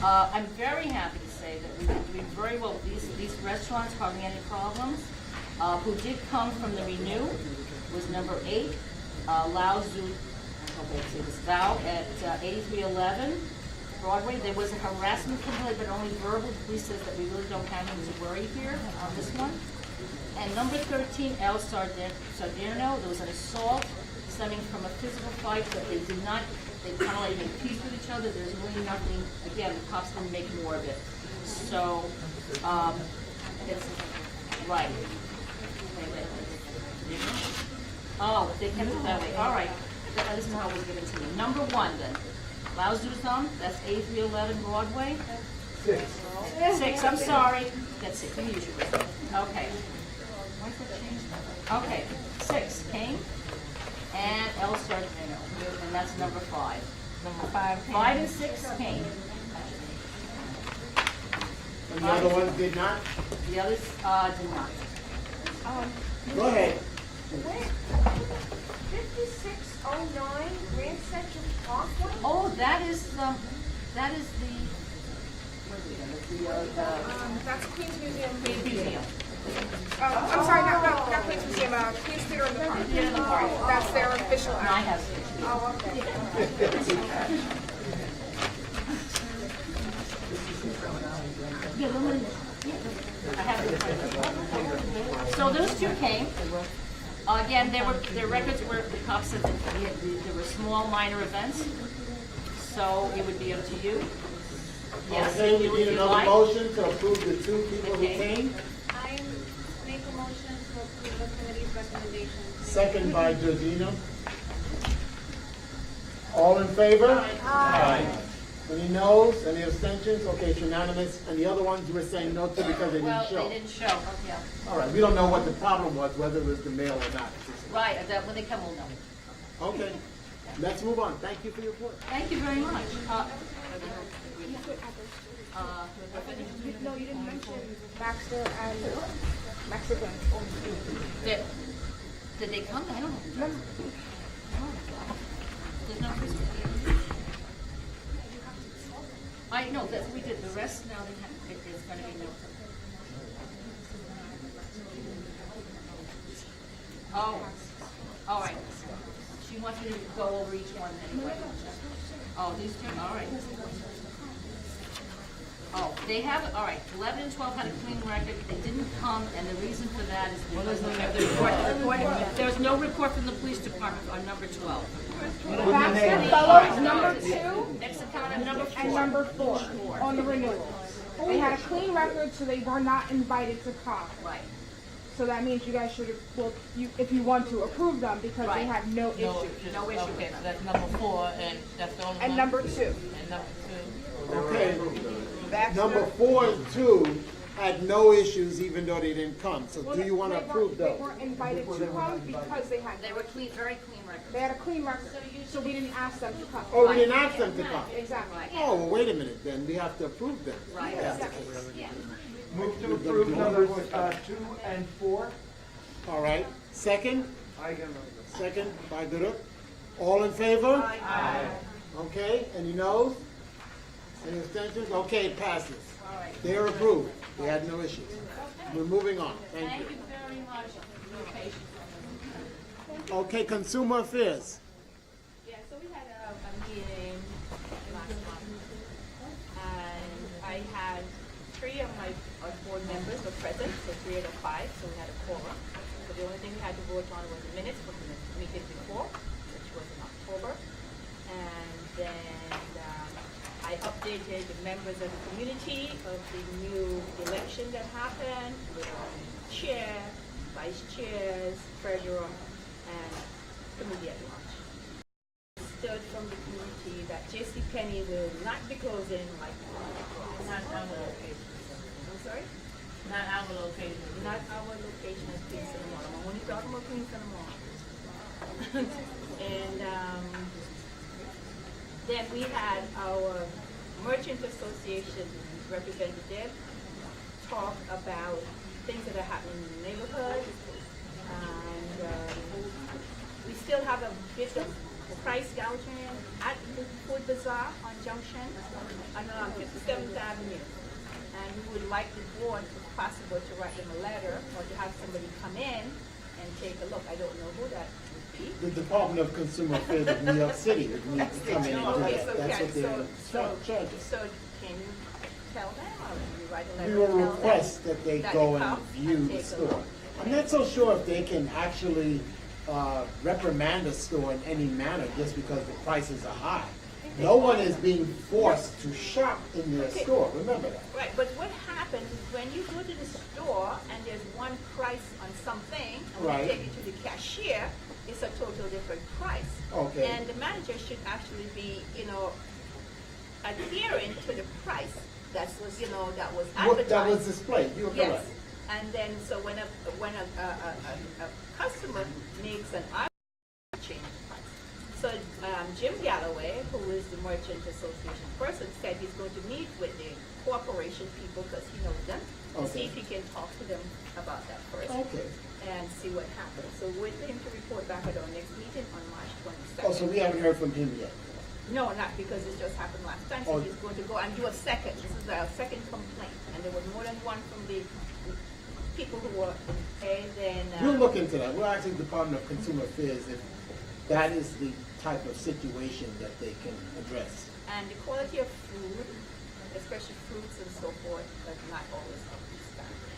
I'm very happy to say that we've been doing very well with these restaurants, hardly any problems. Who did come from the Renew was number 8, Lao Zhu, okay, let's see, this Val at 8311 Broadway. There was a harassment complaint, but only verbal. The police says that we really don't have anything to worry here on this one. And number 13, El Sarderno, there was an assault stemming from a physical fight, but they did not, they kind of like make peace with each other. There's really nothing, again, the cops didn't make more of it. So, it's, right. Oh, they kept it that way, all right. This is how it was given to me. Number 1 then, Lao Zuzam, that's 8311 Broadway. 6, I'm sorry. That's 6, usually. Okay. Okay, 6 came, and El Sargento, and that's number 5. Number 5 came. 5 and 6 came. And the other ones did not? The others did not. Go ahead. 5609 Grand Central Parkway? Oh, that is the, what is it? That's Queens Museum. Queens Museum. I'm sorry, not Queens Museum, Queens Theater in the Park. Theater in the Park. That's their official I act. have. Oh, okay. I have it. So those 2 came. Again, their records were, the cops said that there were small minor events. So it would be up to you. Yes, Okay, if we you need would another like. motion to approve the 2 people who Okay. came. I make a motion to approve the committee's recommendations. Second by Georgina. All in favor? Aye. Any noes, any abstentions? Okay, it's unanimous. And the other ones you were saying no to because they didn't show. Well, they didn't show, yeah. All right, we don't know what the problem was, whether it was the mail or not. Right, when they come, we'll know. Okay, let's move on. Thank you for your report. Thank you very much. No, you didn't mention Baxter and Mexican. Did they come? I don't know. There's no I know, that we did. The rest now it's going to be no. Oh, all right. She wants me to go over each one anyway. Oh, these two? All right. Oh, they have, all right, 11 and 12 had a clean record. They didn't come, and the reason for that is because we have the report. There's no report from the police department on number 12. Baxter Fellows, number 2. Next account on number 4. And number 4 on the renewal. They had a clean record, so they were not invited to come. Right. So that means you guys should, well, if you want to approve them because they have no issue. No issue. Okay, so that's number 4, and that's the only one? And number 2. And number 2. Okay. Number 4 and 2 had no issues even though they didn't come. So do you want to approve those? They weren't invited to come because they had. They were clean, very clean records. They had a clean record, so we didn't ask them to come. Oh, we didn't ask them to come? Exactly. Oh, well, wait a minute then. We have to approve them. Right. If that's the case. Yeah. Move to approve numbers 2 and 4. All right. Second? I can. Second by Guru. All in favor? Aye. Okay, any noes? Any abstentions? Okay, it passes. All right. They are approved. They had no issues. We're moving on. Thank Thank you. you very much for your patience. Okay, Consumer Affairs. Yeah, so we had a meeting last month, and I had 3 of my board members were present, so 3 out of 5, so we had a quorum. So the only thing we had to vote on was the minutes from the meeting before, which was in October. And then I updated the members of the community of the new election that happened, with chair, vice chairs, treasurer, and committee at large. Stood from the community that J.C. Penney will not be closing like Not our location. I'm sorry? Not our location. Not our location as Queen Cinema. I'm only talking about Queen Cinema. And then we had our Merchant Association representative talk about things that are happening in the neighborhood. And we still have a bit of price gouging at the Food Bazaar on Junction on 57th Avenue. And we would like the board, if possible, to write them a letter or to have somebody come in and take a look. I don't know who that would be. The Department of Consumer Affairs of New York City would need to come in and do Okay, that. so That's what they're charging. so can you tell them, or can you write a letter? We will and tell them request that they go and come view the take a store. look? I'm not so sure if they can actually reprimand a store in any manner just because the prices are high. No one is being forced to shop in their Okay. store, remember that. Right, but what happens is when you go to the store and there's one price on something, and when Right. you take it to the cashier, it's a total different price. Okay. And the manager should actually be, adhering to the price that was, that was advertised. That was displayed, you're Yes, correct. and then, so when a customer makes an argument, change the price. So Jim Galloway, who is the Merchant Association person, said he's going to meet with the corporation people, because he knows them, to see Okay. if he can talk to them about that first. Okay. And see what happens. So we're waiting him to report back at our next meeting on March 22nd. Oh, so we haven't heard from him yet? No, not because this just happened last time, so Oh. he's going to go and do a second. This is our second complaint, and there was more than one from the people who were, then. We'll look into that. We'll ask the Department of Consumer Affairs if that is the type of situation that they can address. And the quality of food, especially fruits and so forth, is not always up to standard.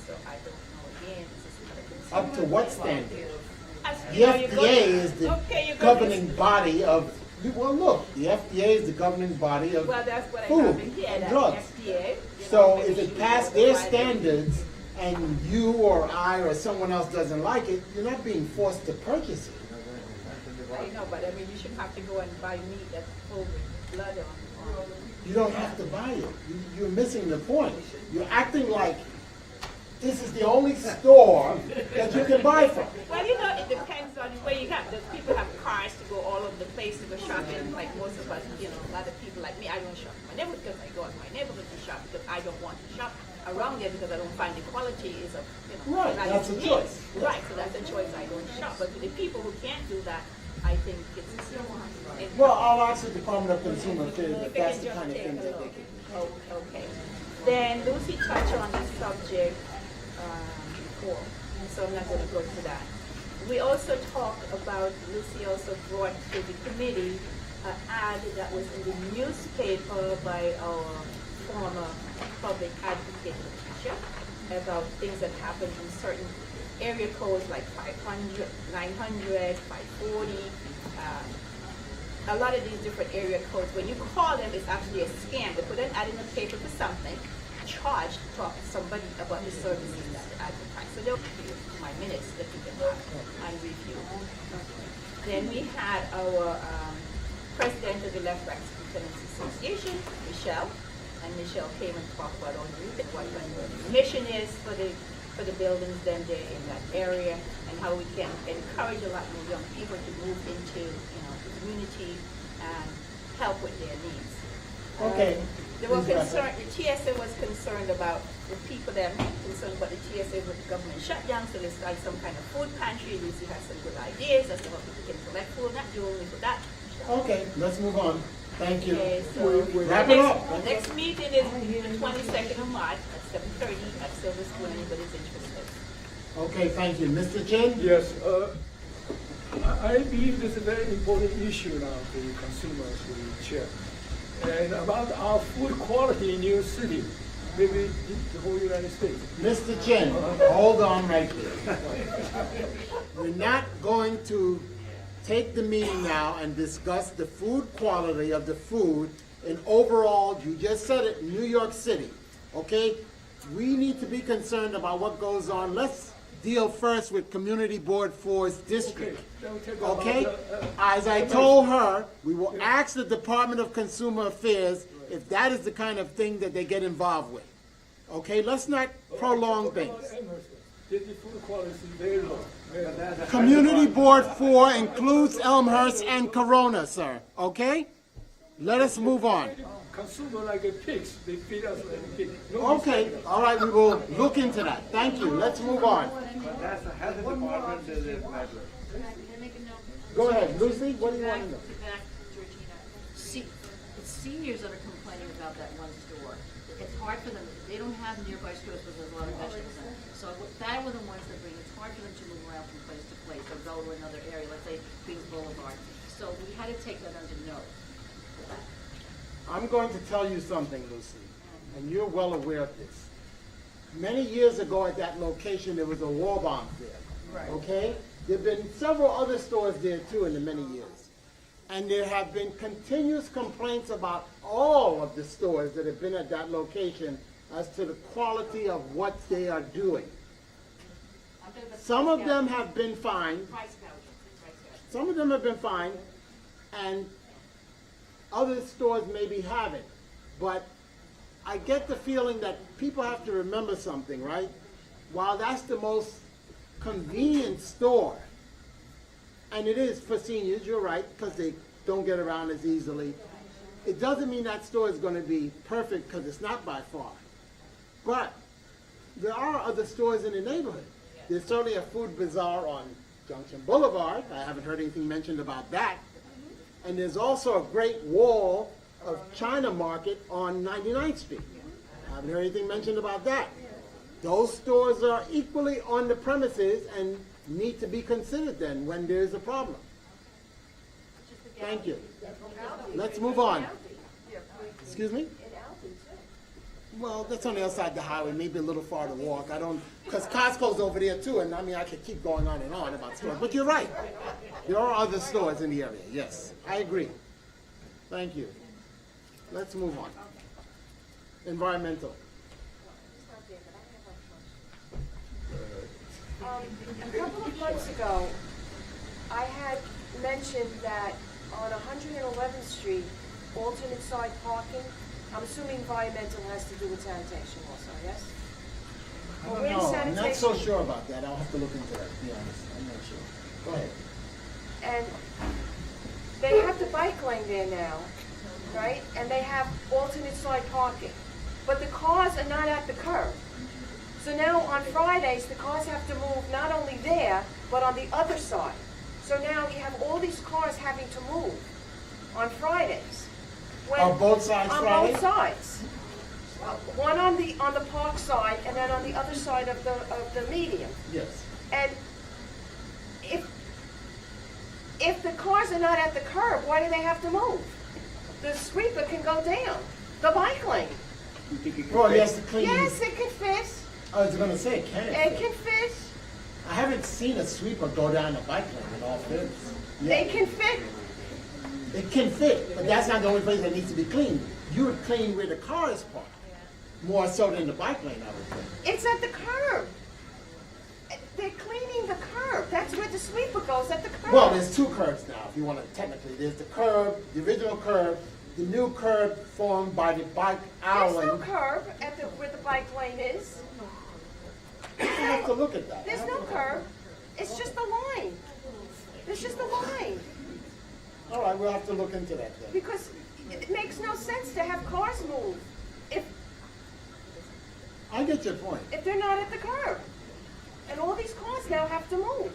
So I don't know, again, this is not a consumer. Up to what standard? As, The you know, you go FDA to- is the okay, you go to- governing body of, well, look, the FDA is the governing body of Well, that's what I food have in here, and that drugs. FDA. So if it passed their standards and you or I or someone else doesn't like it, you're not being forced to purchase it. I know, but I mean, you shouldn't have to go and buy meat that's full with blood on You don't have to buy it. You're missing the point. You're acting like this is the only store that you can buy from. Well, you know, it depends on where you got. There's people have cars to go all over the place to go shopping, like most of us, you know, a lot of people like me, I don't shop in my neighborhood because I go in my neighborhood to shop because I don't want to shop around there because I don't find the quality is of, you know, Right, that's a choice. Right, so that's a choice. I don't shop. But for the people who can't do that, I think it's Well, I'll ask the Department of Consumer Affairs if that's the kind of thing that they can do. Oh, okay. Then Lucy touched on this subject before, so I'm not going to go to that. We also talked about, Lucy also brought to the committee an ad that was in the newspaper by our former public advocate teacher about things that happen in certain area codes like 500, 900, 540. A lot of these different area codes, when you call them, it's actually a scam. They put an ad in the paper for something, charge to talk to somebody about the services that they advertise. So they'll give you my minutes that you can have and review. Then we had our president of the Left Right Tenants Association, Michelle, and Michelle came and talked about all what the mission is for the buildings then there in that area and how we can encourage a lot more young people to move into, you know, the community and help with their needs. Okay. They were concerned, the TSA was concerned about the people that are concerned about the TSA with the government shutdown, so there's like some kind of food pantry. Lucy has some good ideas as to how people can collect food, not do only for that. Okay, let's move on. Thank you. Okay, so Wrap it up. The next meeting is the 22nd of March at 7:30 at Silver Spoon. Anybody's interested. Okay, thank you. Mr. Chin? Yes, I believe this is a very important issue now for the consumers, for the chair. And about our food quality in New York City, maybe the whole United States. Mr. Chin, hold on right there. We're not going to take the meeting now and discuss the food quality of the food in overall, you just said it, New York City, okay? We need to be concerned about what goes on. Let's deal first with Community Board 4's district, okay? As I told her, we will ask the Department of Consumer Affairs if that is the kind of thing that they get involved with. Okay, let's not prolong things. The food quality is very low. Community Board 4 includes Elmhurst and Corona, sir, okay? Let us move on. Consumer like a pigs, they feed us like a pig. Okay, all right, we will look into that. Thank you, let's move on. That's the health department is it matter. Go ahead, Lucy, what do you want to know? It's seniors that are complaining about that one store. It's hard for them, they don't have nearby stores because there's a lot of vegetables in it. So that were the ones that bring, it's hard for them to move around from place to place or go to another area, let's say Queens Boulevard. So we had to take that under note. I'm going to tell you something, Lucy, and you're well aware of this. Many years ago at that location, there was a war bomb there, okay? There have been several other stores there too in the many years. And there have been continuous complaints about all of the stores that have been at that location as to the quality of what they are doing. Some of them have been fined. Some of them have been fined, and other stores maybe haven't. But I get the feeling that people have to remember something, right? While that's the most convenient store, and it is for seniors, you're right, because they don't get around as easily, it doesn't mean that store is going to be perfect because it's not by far. But there are other stores in the neighborhood. There's certainly a food bazaar on Junction Boulevard. I haven't heard anything mentioned about that. And there's also a great wall of China Market on 99th Street. I haven't heard anything mentioned about that. Those stores are equally on the premises and need to be considered then when there's a problem. Thank you. Let's move on. Excuse me? Well, that's on the other side of the highway, maybe a little far to walk. I don't, because Costco's over there too, and I mean, I could keep going on and on about stores. But you're right. There are other stores in the area, yes. I agree. Thank you. Let's move on. Environmental. A couple of months ago, I had mentioned that on 111th Street, alternate side parking? I'm assuming environmental has to do with sanitation also, yes? I Or don't where's know, I'm not so sanitation? sure about that, I'll have to look into that, to be honest, I'm not sure. Go ahead. And they have the bike lane there now, right? And they have alternate side parking. But the cars are not at the curb. So now on Fridays, the cars have to move not only there, but on the other side. So now you have all these cars having to move on Fridays. On both sides On Friday? both sides. One on the park side, and then on the other side of the median. Yes. And if the cars are not at the curb, why do they have to move? The sweeper can go down the bike lane. Well, he has to clean. Yes, it can fit. I was gonna say, can it? It can fit. I haven't seen a sweeper go down a bike lane in all fairness. They can fit. It can fit, but that's not the only place that needs to be cleaned. You would clean where the car is parked, more so than the bike lane, I would think. It's at the curb. They're cleaning the curb. That's where the sweeper goes, at the curb. Well, there's two curbs now, if you want to technically. There's the curb, the original curb, the new curb formed by the bike There's island. no curb at where the bike lane is. You have to look at that. There's no curb. It's just a line. It's just a line. All right, we'll have to look into that then. Because it makes no sense to have cars move I get your point. if they're not at the curb. And all these cars now have to move.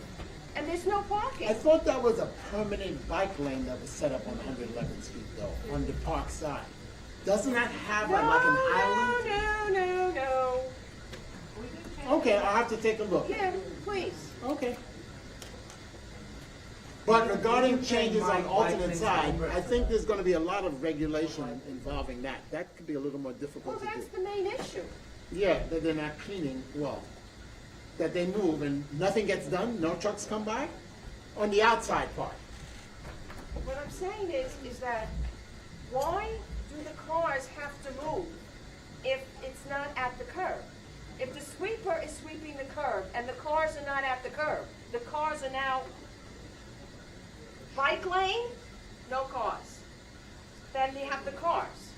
And there's no parking. I thought that was a permanent bike lane that was set up on 111th Street though, on the park side. Doesn't that have like an island? No. Okay, I'll have to take a look. Yeah, please. Okay. But regarding changes on alternate side, I think there's gonna be a lot of regulation involving that. That could be a little more Well, difficult to do. that's the main issue. Yeah, that they're not cleaning, well, that they move and nothing gets done, no trucks come by? On the outside part. What I'm saying is that why do the cars have to move if it's not at the curb? If the sweeper is sweeping the curb and the cars are not at the curb, the cars are now bike lane, no cars. Then you have the cars.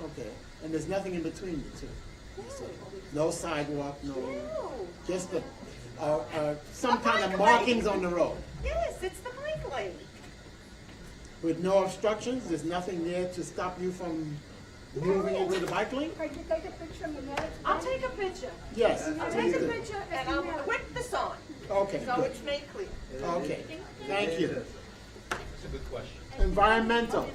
Okay, and there's nothing in between the two? No sidewalk, no, just some kind of markings on the road? Yes, it's the bike lane. With no obstructions, there's nothing there to stop you from moving into the bike lane? Can you take a picture of the minutes? I'll take a picture. Yes, I'll please take a do. picture and I'll put this on. Okay, So good. it's made clear. Okay, thank you. It's a good question. Environmental. Under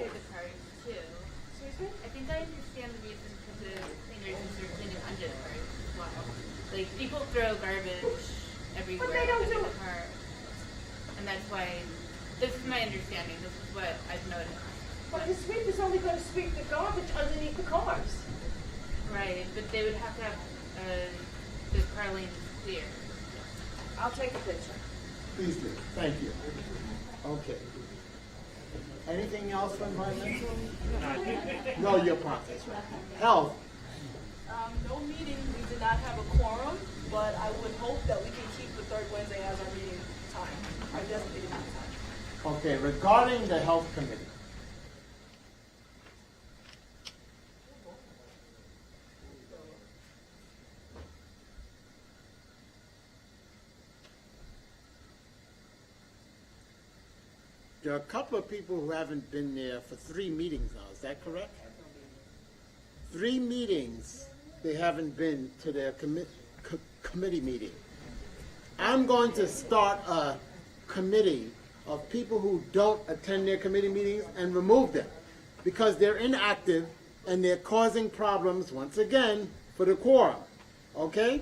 the cars too. I think I understand the reason for the cleaners is they're cleaning under the cars as well. Like people throw garbage everywhere they don't under do the car. And that's why, this is my understanding, this is what I've noticed. But the sweeper's only gonna sweep the garbage underneath the cars. Right, but they would have to have, the car lanes clear. I'll take a picture. Please do, thank you. Okay. Anything else for environmental? No, your process, right? Health. No meeting, we did not have a quorum, but I would hope that we can keep the third Wednesday as our meeting time, our designated meeting time. Okay, regarding the health committee. There are a couple of people who haven't been there for 3 meetings now, is that correct? 3 meetings, they haven't been to their committee meeting. I'm going to start a committee of people who don't attend their committee meetings and remove them because they're inactive and they're causing problems, once again, for the quorum, okay?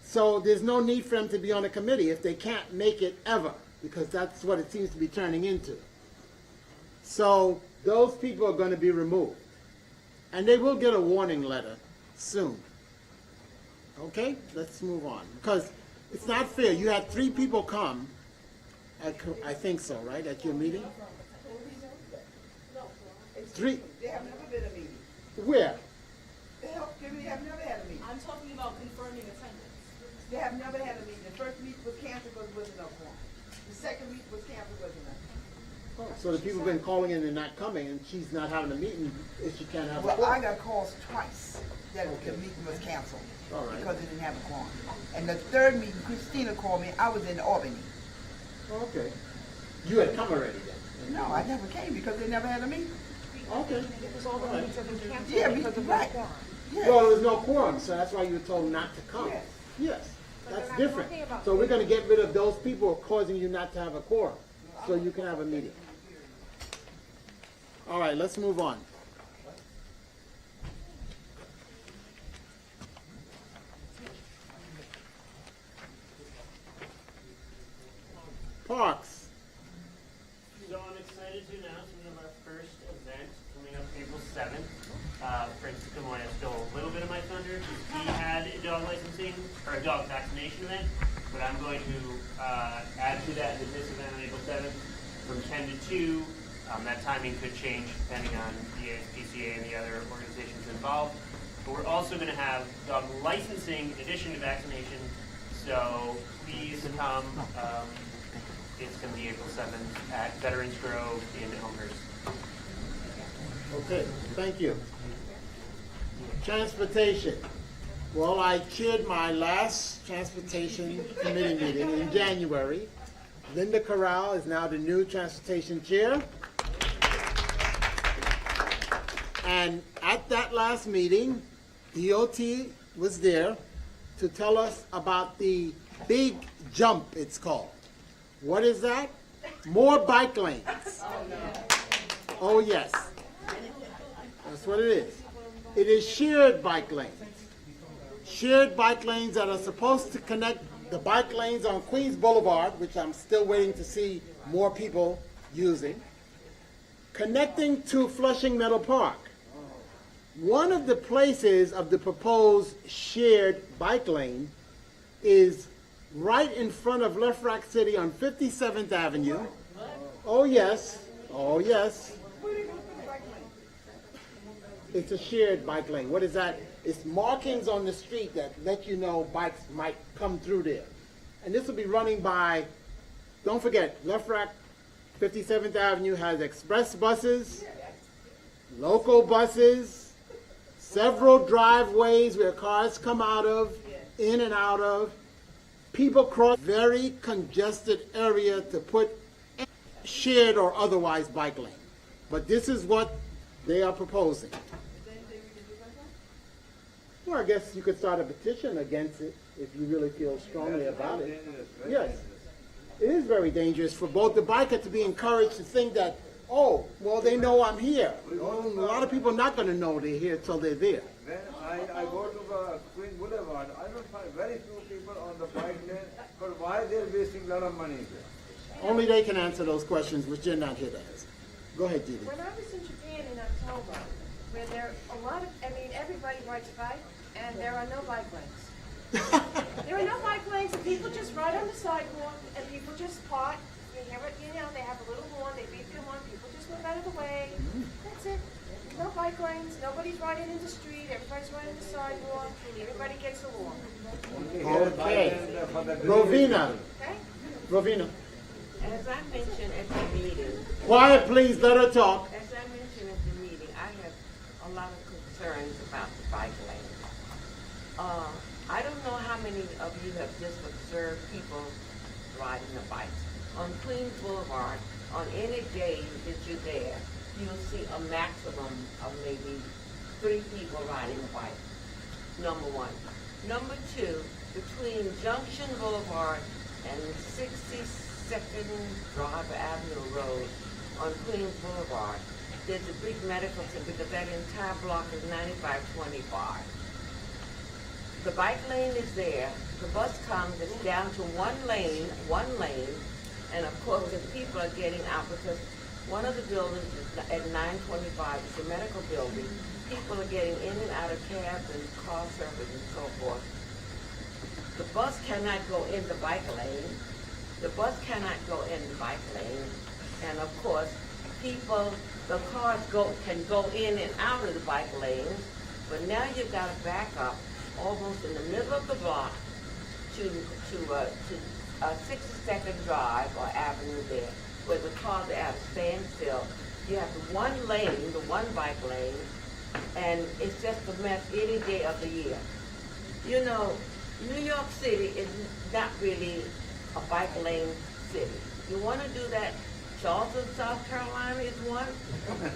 So there's no need for them to be on a committee if they can't make it ever, because that's what it seems to be turning into. So those people are going to be removed. And they will get a warning letter soon. Okay, let's move on. Because it's not fair. You had 3 people come, I think so, right, at your meeting? 3? They have never been a meeting. Where? The health committee have never had a meeting. I'm talking about confirming attendance. They have never had a meeting. The first meeting was canceled because there wasn't no quorum. The second meeting was canceled, wasn't it? So the people have been calling in and not coming, and she's not having a meeting if she can't have a Well, quorum. I got calls twice that the meeting was canceled All right. because it didn't have a quorum. And the third meeting, Christina called me, I was in Albany. Okay. You had come already then? No, I never came because they never had a meeting. Okay. Because all the meetings have been canceled Yeah, because of right. no quorum. Yes. Well, there was no quorum, so that's why you were told not to come. Yes. Yes, But that's they're not different. talking about So we're gonna get rid of those people who are causing you not to have a quorum, so you can have a meeting. All right, let's move on. Parks. So I'm excited to announce we have our first event coming up April 7th. Francis Camoya stole a little bit of my thunder. He had a dog licensing, or a dog vaccination event, but I'm going to add to that with this event on April 7th from 10 to 2. That timing could change depending on the ASPCA and the other organizations involved. But we're also going to have dog licensing in addition to vaccination, so please come. It's going to be April 7th at Veterans Grove in Elmhurst. Okay, thank you. Transportation. Well, I chaired my last transportation committee meeting in January. Linda Corral is now the new transportation chair. And at that last meeting, DOT was there to tell us about the big jump, it's called. What is that? More bike lanes. Oh, yes. That's what it is. It is shared bike lanes. Shared bike lanes that are supposed to connect the bike lanes on Queens Boulevard, which I'm still waiting to see more people using, connecting to Flushing Meadow Park. One of the places of the proposed shared bike lane is right in front of Left Rack City on 57th Avenue. Oh, yes. Oh, yes. It's a shared bike lane. What is that? It's markings on the street that let you know bikes might come through there. And this will be running by, don't forget, Left Rack 57th Avenue has express buses, local buses, several driveways where cars come out of, in and out of. People cross very congested area to put shared or otherwise bike lane. But this is what they are proposing. Well, I guess you could start a petition against it if you really feel strongly about it. Yes. It is very dangerous for both the biker to be encouraged to think that, oh, well, they know I'm here. Well, a lot of people are not going to know they're here till they're there. When I go to Queen Boulevard, I don't find very few people on the bike lane, but why they're wasting a lot of money there? Only they can answer those questions, which you're not here to answer. Go ahead, Judy. When I was in Japan in October, where there are a lot of, everybody rides a bike, and there are no bike lanes. There are no bike lanes, and people just ride on the sidewalk, and people just park. You hear it, they have a little horn, they beep their horn, people just move out of the way. That's it. No bike lanes, nobody's riding in the street, everybody's riding the sidewalk, everybody gets along. Okay. Rovina. Okay? Rovina. As I mentioned at the meeting. Quiet, please. Let her talk. As I mentioned at the meeting, I have a lot of concerns about the bike lane. I don't know how many of you have just observed people riding a bike. On Queens Boulevard, on any day that you're there, you'll see a maximum of maybe 3 people riding a bike. Number one. Number two, between Junction Boulevard and 62nd Drive Avenue Road on Queens Boulevard, there's a big medical center because that entire block is 9525. The bike lane is there. The bus comes, it's down to one lane, and of course the people are getting out because one of the buildings is at 925, it's a medical building. People are getting in and out of cabs and car service and so forth. The bus cannot go in the bike lane. The bus cannot go in the bike lane. And of course, the cars can go in and out of the bike lanes, but now you've got to back up almost in the middle of the block to a 60-second drive or avenue there, where the cars are at a standstill. You have the one lane, the one bike lane, and it's just a mess any day of the year. You know, New York City is not really a bike lane city. You want to do that? Charleston, South Carolina is one.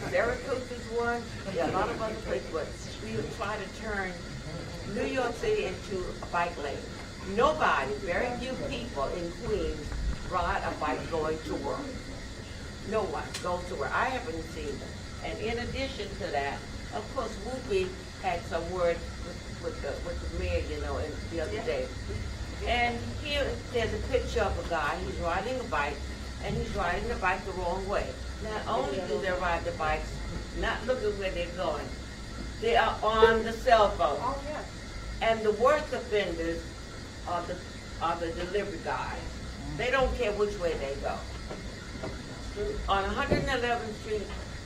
Syracuse is one. There are a lot of other places, but we would try to turn New York City into a bike lane. Nobody, very few people in Queens ride a bike going to work. No one goes to work. I haven't seen them. And in addition to that, of course, Whoopi had some word with the mayor, you know, the other day. And here there's a picture of a guy. He's riding a bike, and he's riding the bike the wrong way. Not only do they ride the bikes, not looking where they're going, they are on the cell phone. Oh, yes. And the worst offenders are the delivery guys. They don't care which way they go. On 111th Street,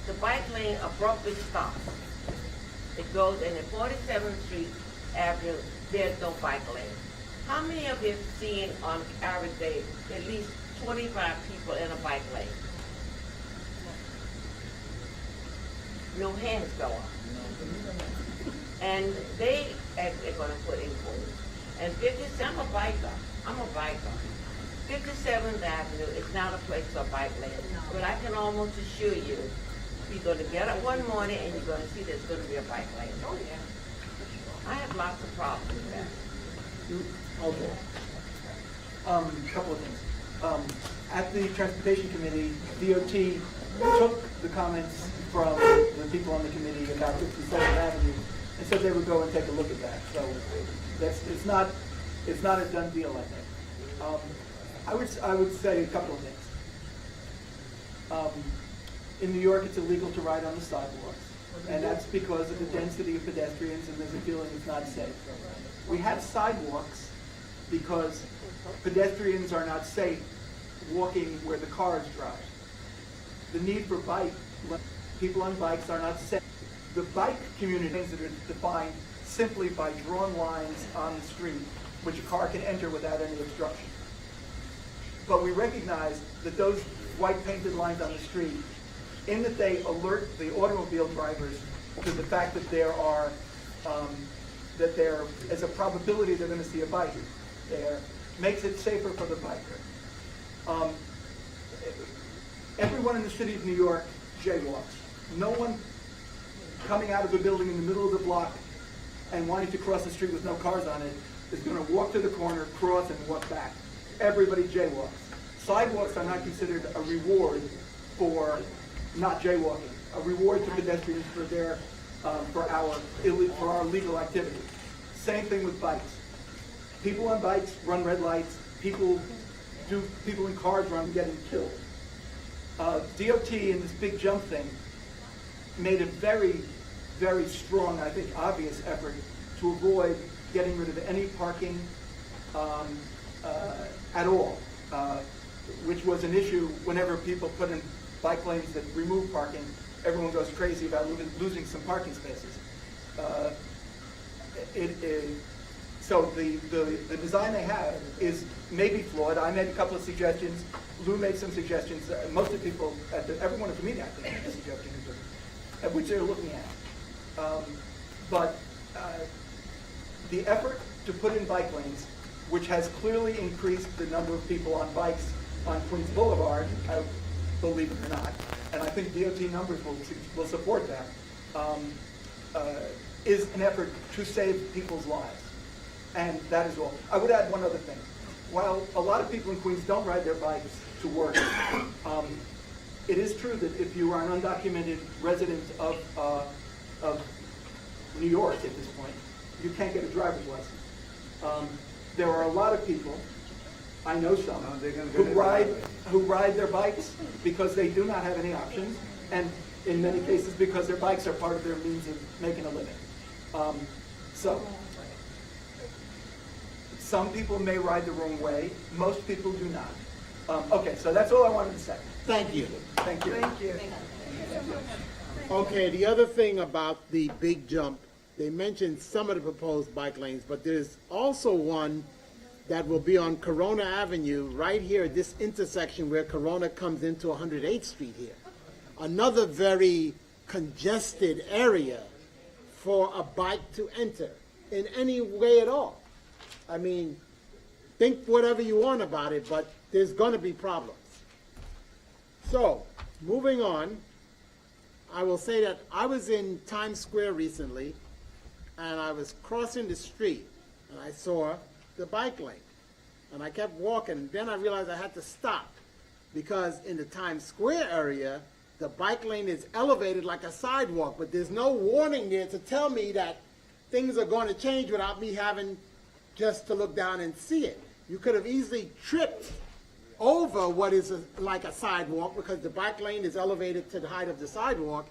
the bike lane abruptly stops. It goes in at 47th Street Avenue, there's no bike lane. How many of you have seen on average day at least 25 people in a bike lane? No hands go up. And they're going to put in quotes. And 57, I'm a biker. 57th Avenue is not a place for a bike lane. But I can almost assure you, you're going to get up one morning and you're going to see there's going to be a bike lane. Oh, yeah. I have lots of problems with that. Okay. Couple of things. At the Transportation Committee, DOT took the comments from the people on the committee about 57th Avenue and said they would go and take a look at that. So it's not a done deal, I think. I would say a couple of things. In New York, it's illegal to ride on the sidewalks, and that's because of the density of pedestrians, and there's a feeling it's not safe. We have sidewalks because pedestrians are not safe walking where the cars drive. The need for people on bikes are not safe. The bike communities that are defined simply by drawn lines on the street, which a car can enter without any obstruction. But we recognize that those white painted lines on the street, in that they alert the automobile drivers to the fact that there is a probability they're going to see a bike there, makes it safer for the biker. Everyone in the city of New York jaywalks. No one coming out of a building in the middle of the block and wanting to cross the street with no cars on it is going to walk to the corner, cross, and walk back. Everybody jaywalks. Sidewalks are not considered a reward for not jaywalking, a reward to pedestrians for our legal activity. Same thing with bikes. People on bikes run red lights. People in cars run getting killed. DOT in this big jump thing made a very, very strong, I think obvious effort to avoid getting rid of any parking at all, which was an issue whenever people put in bike lanes that remove parking. Everyone goes crazy about losing some parking spaces. So the design they have is maybe flawed. I made a couple of suggestions. Lou made some suggestions. Most of the people, everyone at the meeting, I think, made suggestions, which they're looking at. But the effort to put in bike lanes, which has clearly increased the number of people on bikes on Queens Boulevard, believe it or not, and I think DOT numbers will support that, is an effort to save people's lives. And that is all. I would add one other thing. While a lot of people in Queens don't ride their bikes to work, it is true that if you are an undocumented resident of New York at this point, you can't get a driver's license. There are a lot of people, I know some, who ride their bikes because they do not have any options, and in many cases because their bikes are part of their means of making a living. So, some people may ride the wrong way. Most people do not. Okay, so that's all I wanted to say. Thank you. Thank you. Thank you. Okay, the other thing about the big jump, they mentioned some of the proposed bike lanes, but there's also one that will be on Corona Avenue, right here at this intersection where Corona comes into 108th Street here. Another very congested area for a bike to enter in any way at all. I mean, think whatever you want about it, but there's going to be problems. So, moving on, I will say that I was in Times Square recently, and I was crossing the street, and I saw the bike lane. And I kept walking, then I realized I had to stop, because in the Times Square area, the bike lane is elevated like a sidewalk, but there's no warning there to tell me that things are going to change without me having just to look down and see it. You could have easily tripped over what is like a sidewalk, because the bike lane is elevated to the height of the sidewalk,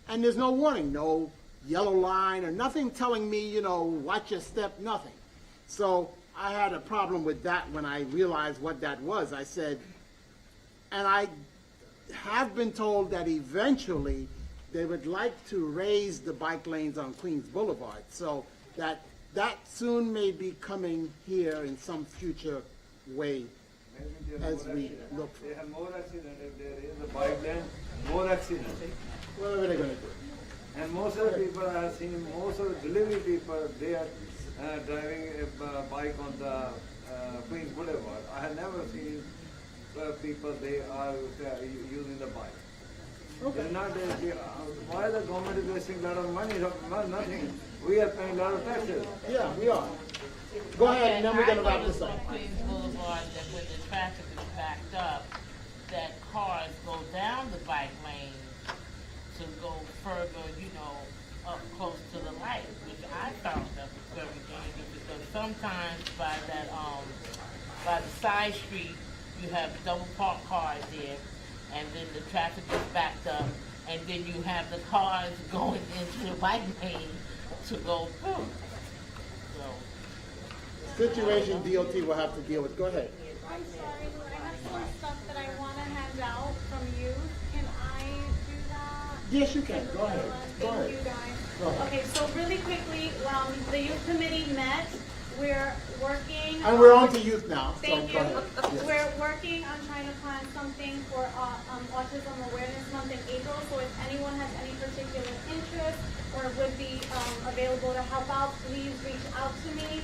and there's no warning, no yellow line or nothing telling me, you know, watch your step, nothing. So I had a problem with that when I realized what that was. I said, and I have been told that eventually they would like to raise the bike lanes on Queens Boulevard, so that soon may be coming here in some future way as we look for. They have more accidents if there is a bike lane, more accidents. What are they going to do? And most of the people I have seen, most of the delivery people, they are driving a bike on the Queens Boulevard. I have never seen people, they are using the bike. Okay. Why the government is wasting a lot of money? Nothing. We are paying a lot of taxes. Yeah, we are. Go ahead, and then we're going to wrap this up. I noticed on Queens Boulevard that when the traffic is backed up, that cars go down the bike lane to go further, you know, up close to the light, which I found that was very dangerous, because sometimes by the side street, you have double parked cars there, and then the traffic is backed up, and then you have the cars going into the bike lane to go through. Situation DOT will have to deal with. Go ahead. I'm sorry, I have some stuff that I want to hand out from you. Can I do that? Yes, you can. Go ahead. Go ahead. Thank you, guys. Go ahead. Okay, so really quickly, the youth committee met. We're working. And we're on to youth now. Thank so you. go ahead. Yes. We're working on trying to plan something for Autism Awareness Month in April. So if anyone has any particular interest or would be available to help out, please reach out to me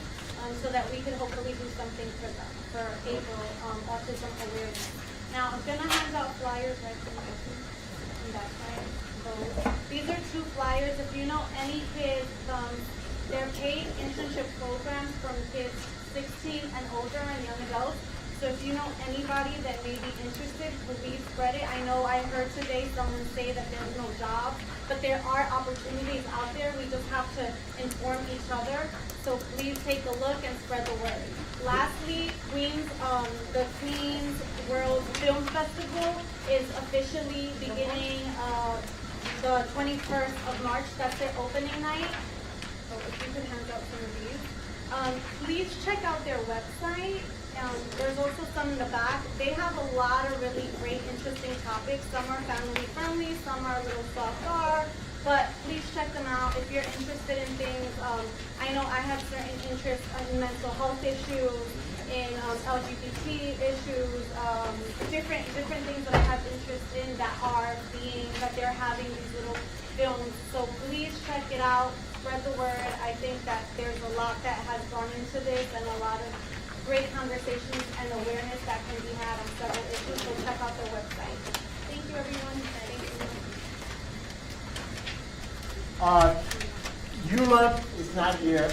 so that we can hopefully do something for them for April Autism Awareness. Now I'm gonna hand out flyers right from that side. So these are 2 flyers. If you know any kids, they're paid internship programs from kids 16 and older and young adults. So if you know anybody that may be interested, please spread it. I know I heard today someone say that there's no jobs, but there are opportunities out there. We just have to inform each other. So please take a look and spread the word. Lastly, the Queens World Film Festival is officially beginning the 21st of March. That's their opening night. So if you can hand out some of these. Please check out their website. There's also some in the back. They have a lot of really great, interesting topics. Some are family friendly, some are a little soft, but please check them out if you're interested in things. I know I have certain interests in mental health issues, in LGBT issues, different things that I have interest in that they're having these little films. So please check it out, spread the word. I think that there's a lot that has gone into this and a lot of great conversations and awareness that can be had on several issues. So check out their website. Thank you, everyone. Thank you. ULURP is not here,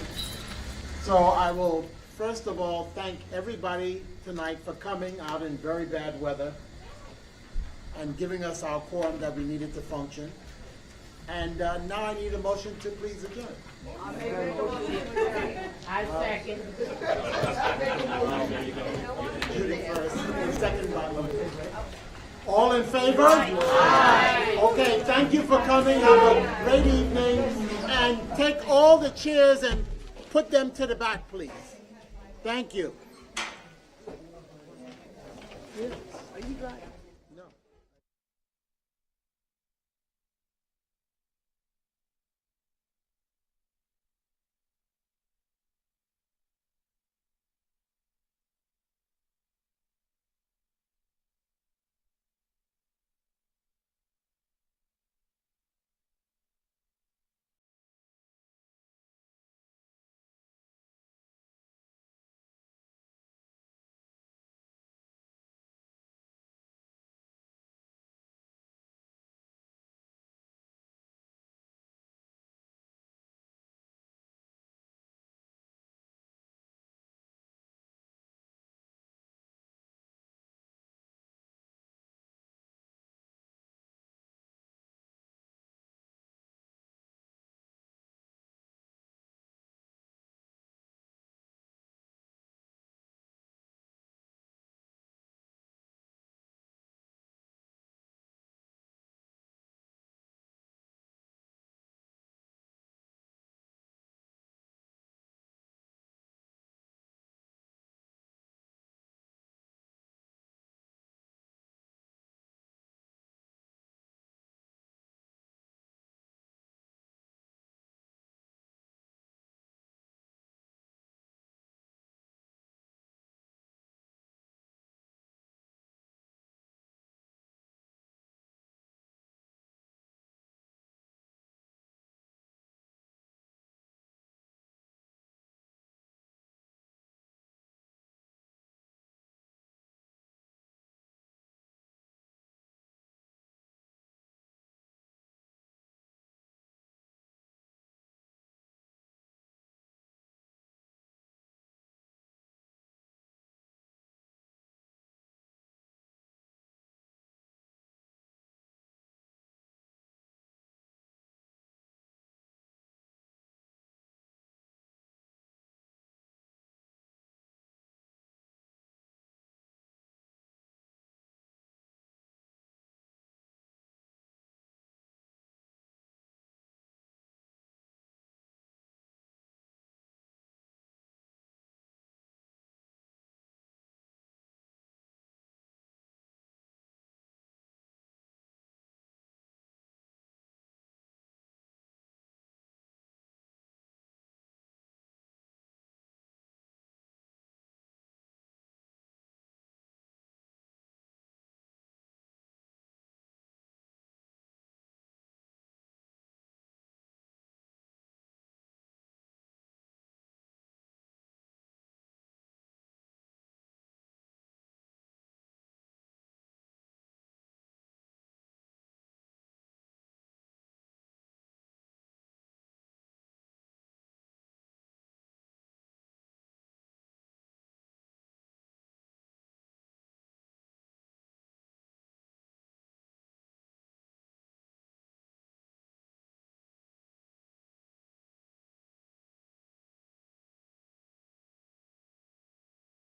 so I will first of all thank everybody tonight for coming out in very bad weather and giving us our quorum that we needed to function. And now I need a motion to please adjourn. I second. Judy first, and second by Lloyd. All in favor? Aye. Okay, thank you for coming. Have a great evening. And take all the chairs and put them to the back, please. Thank you. Are you driving?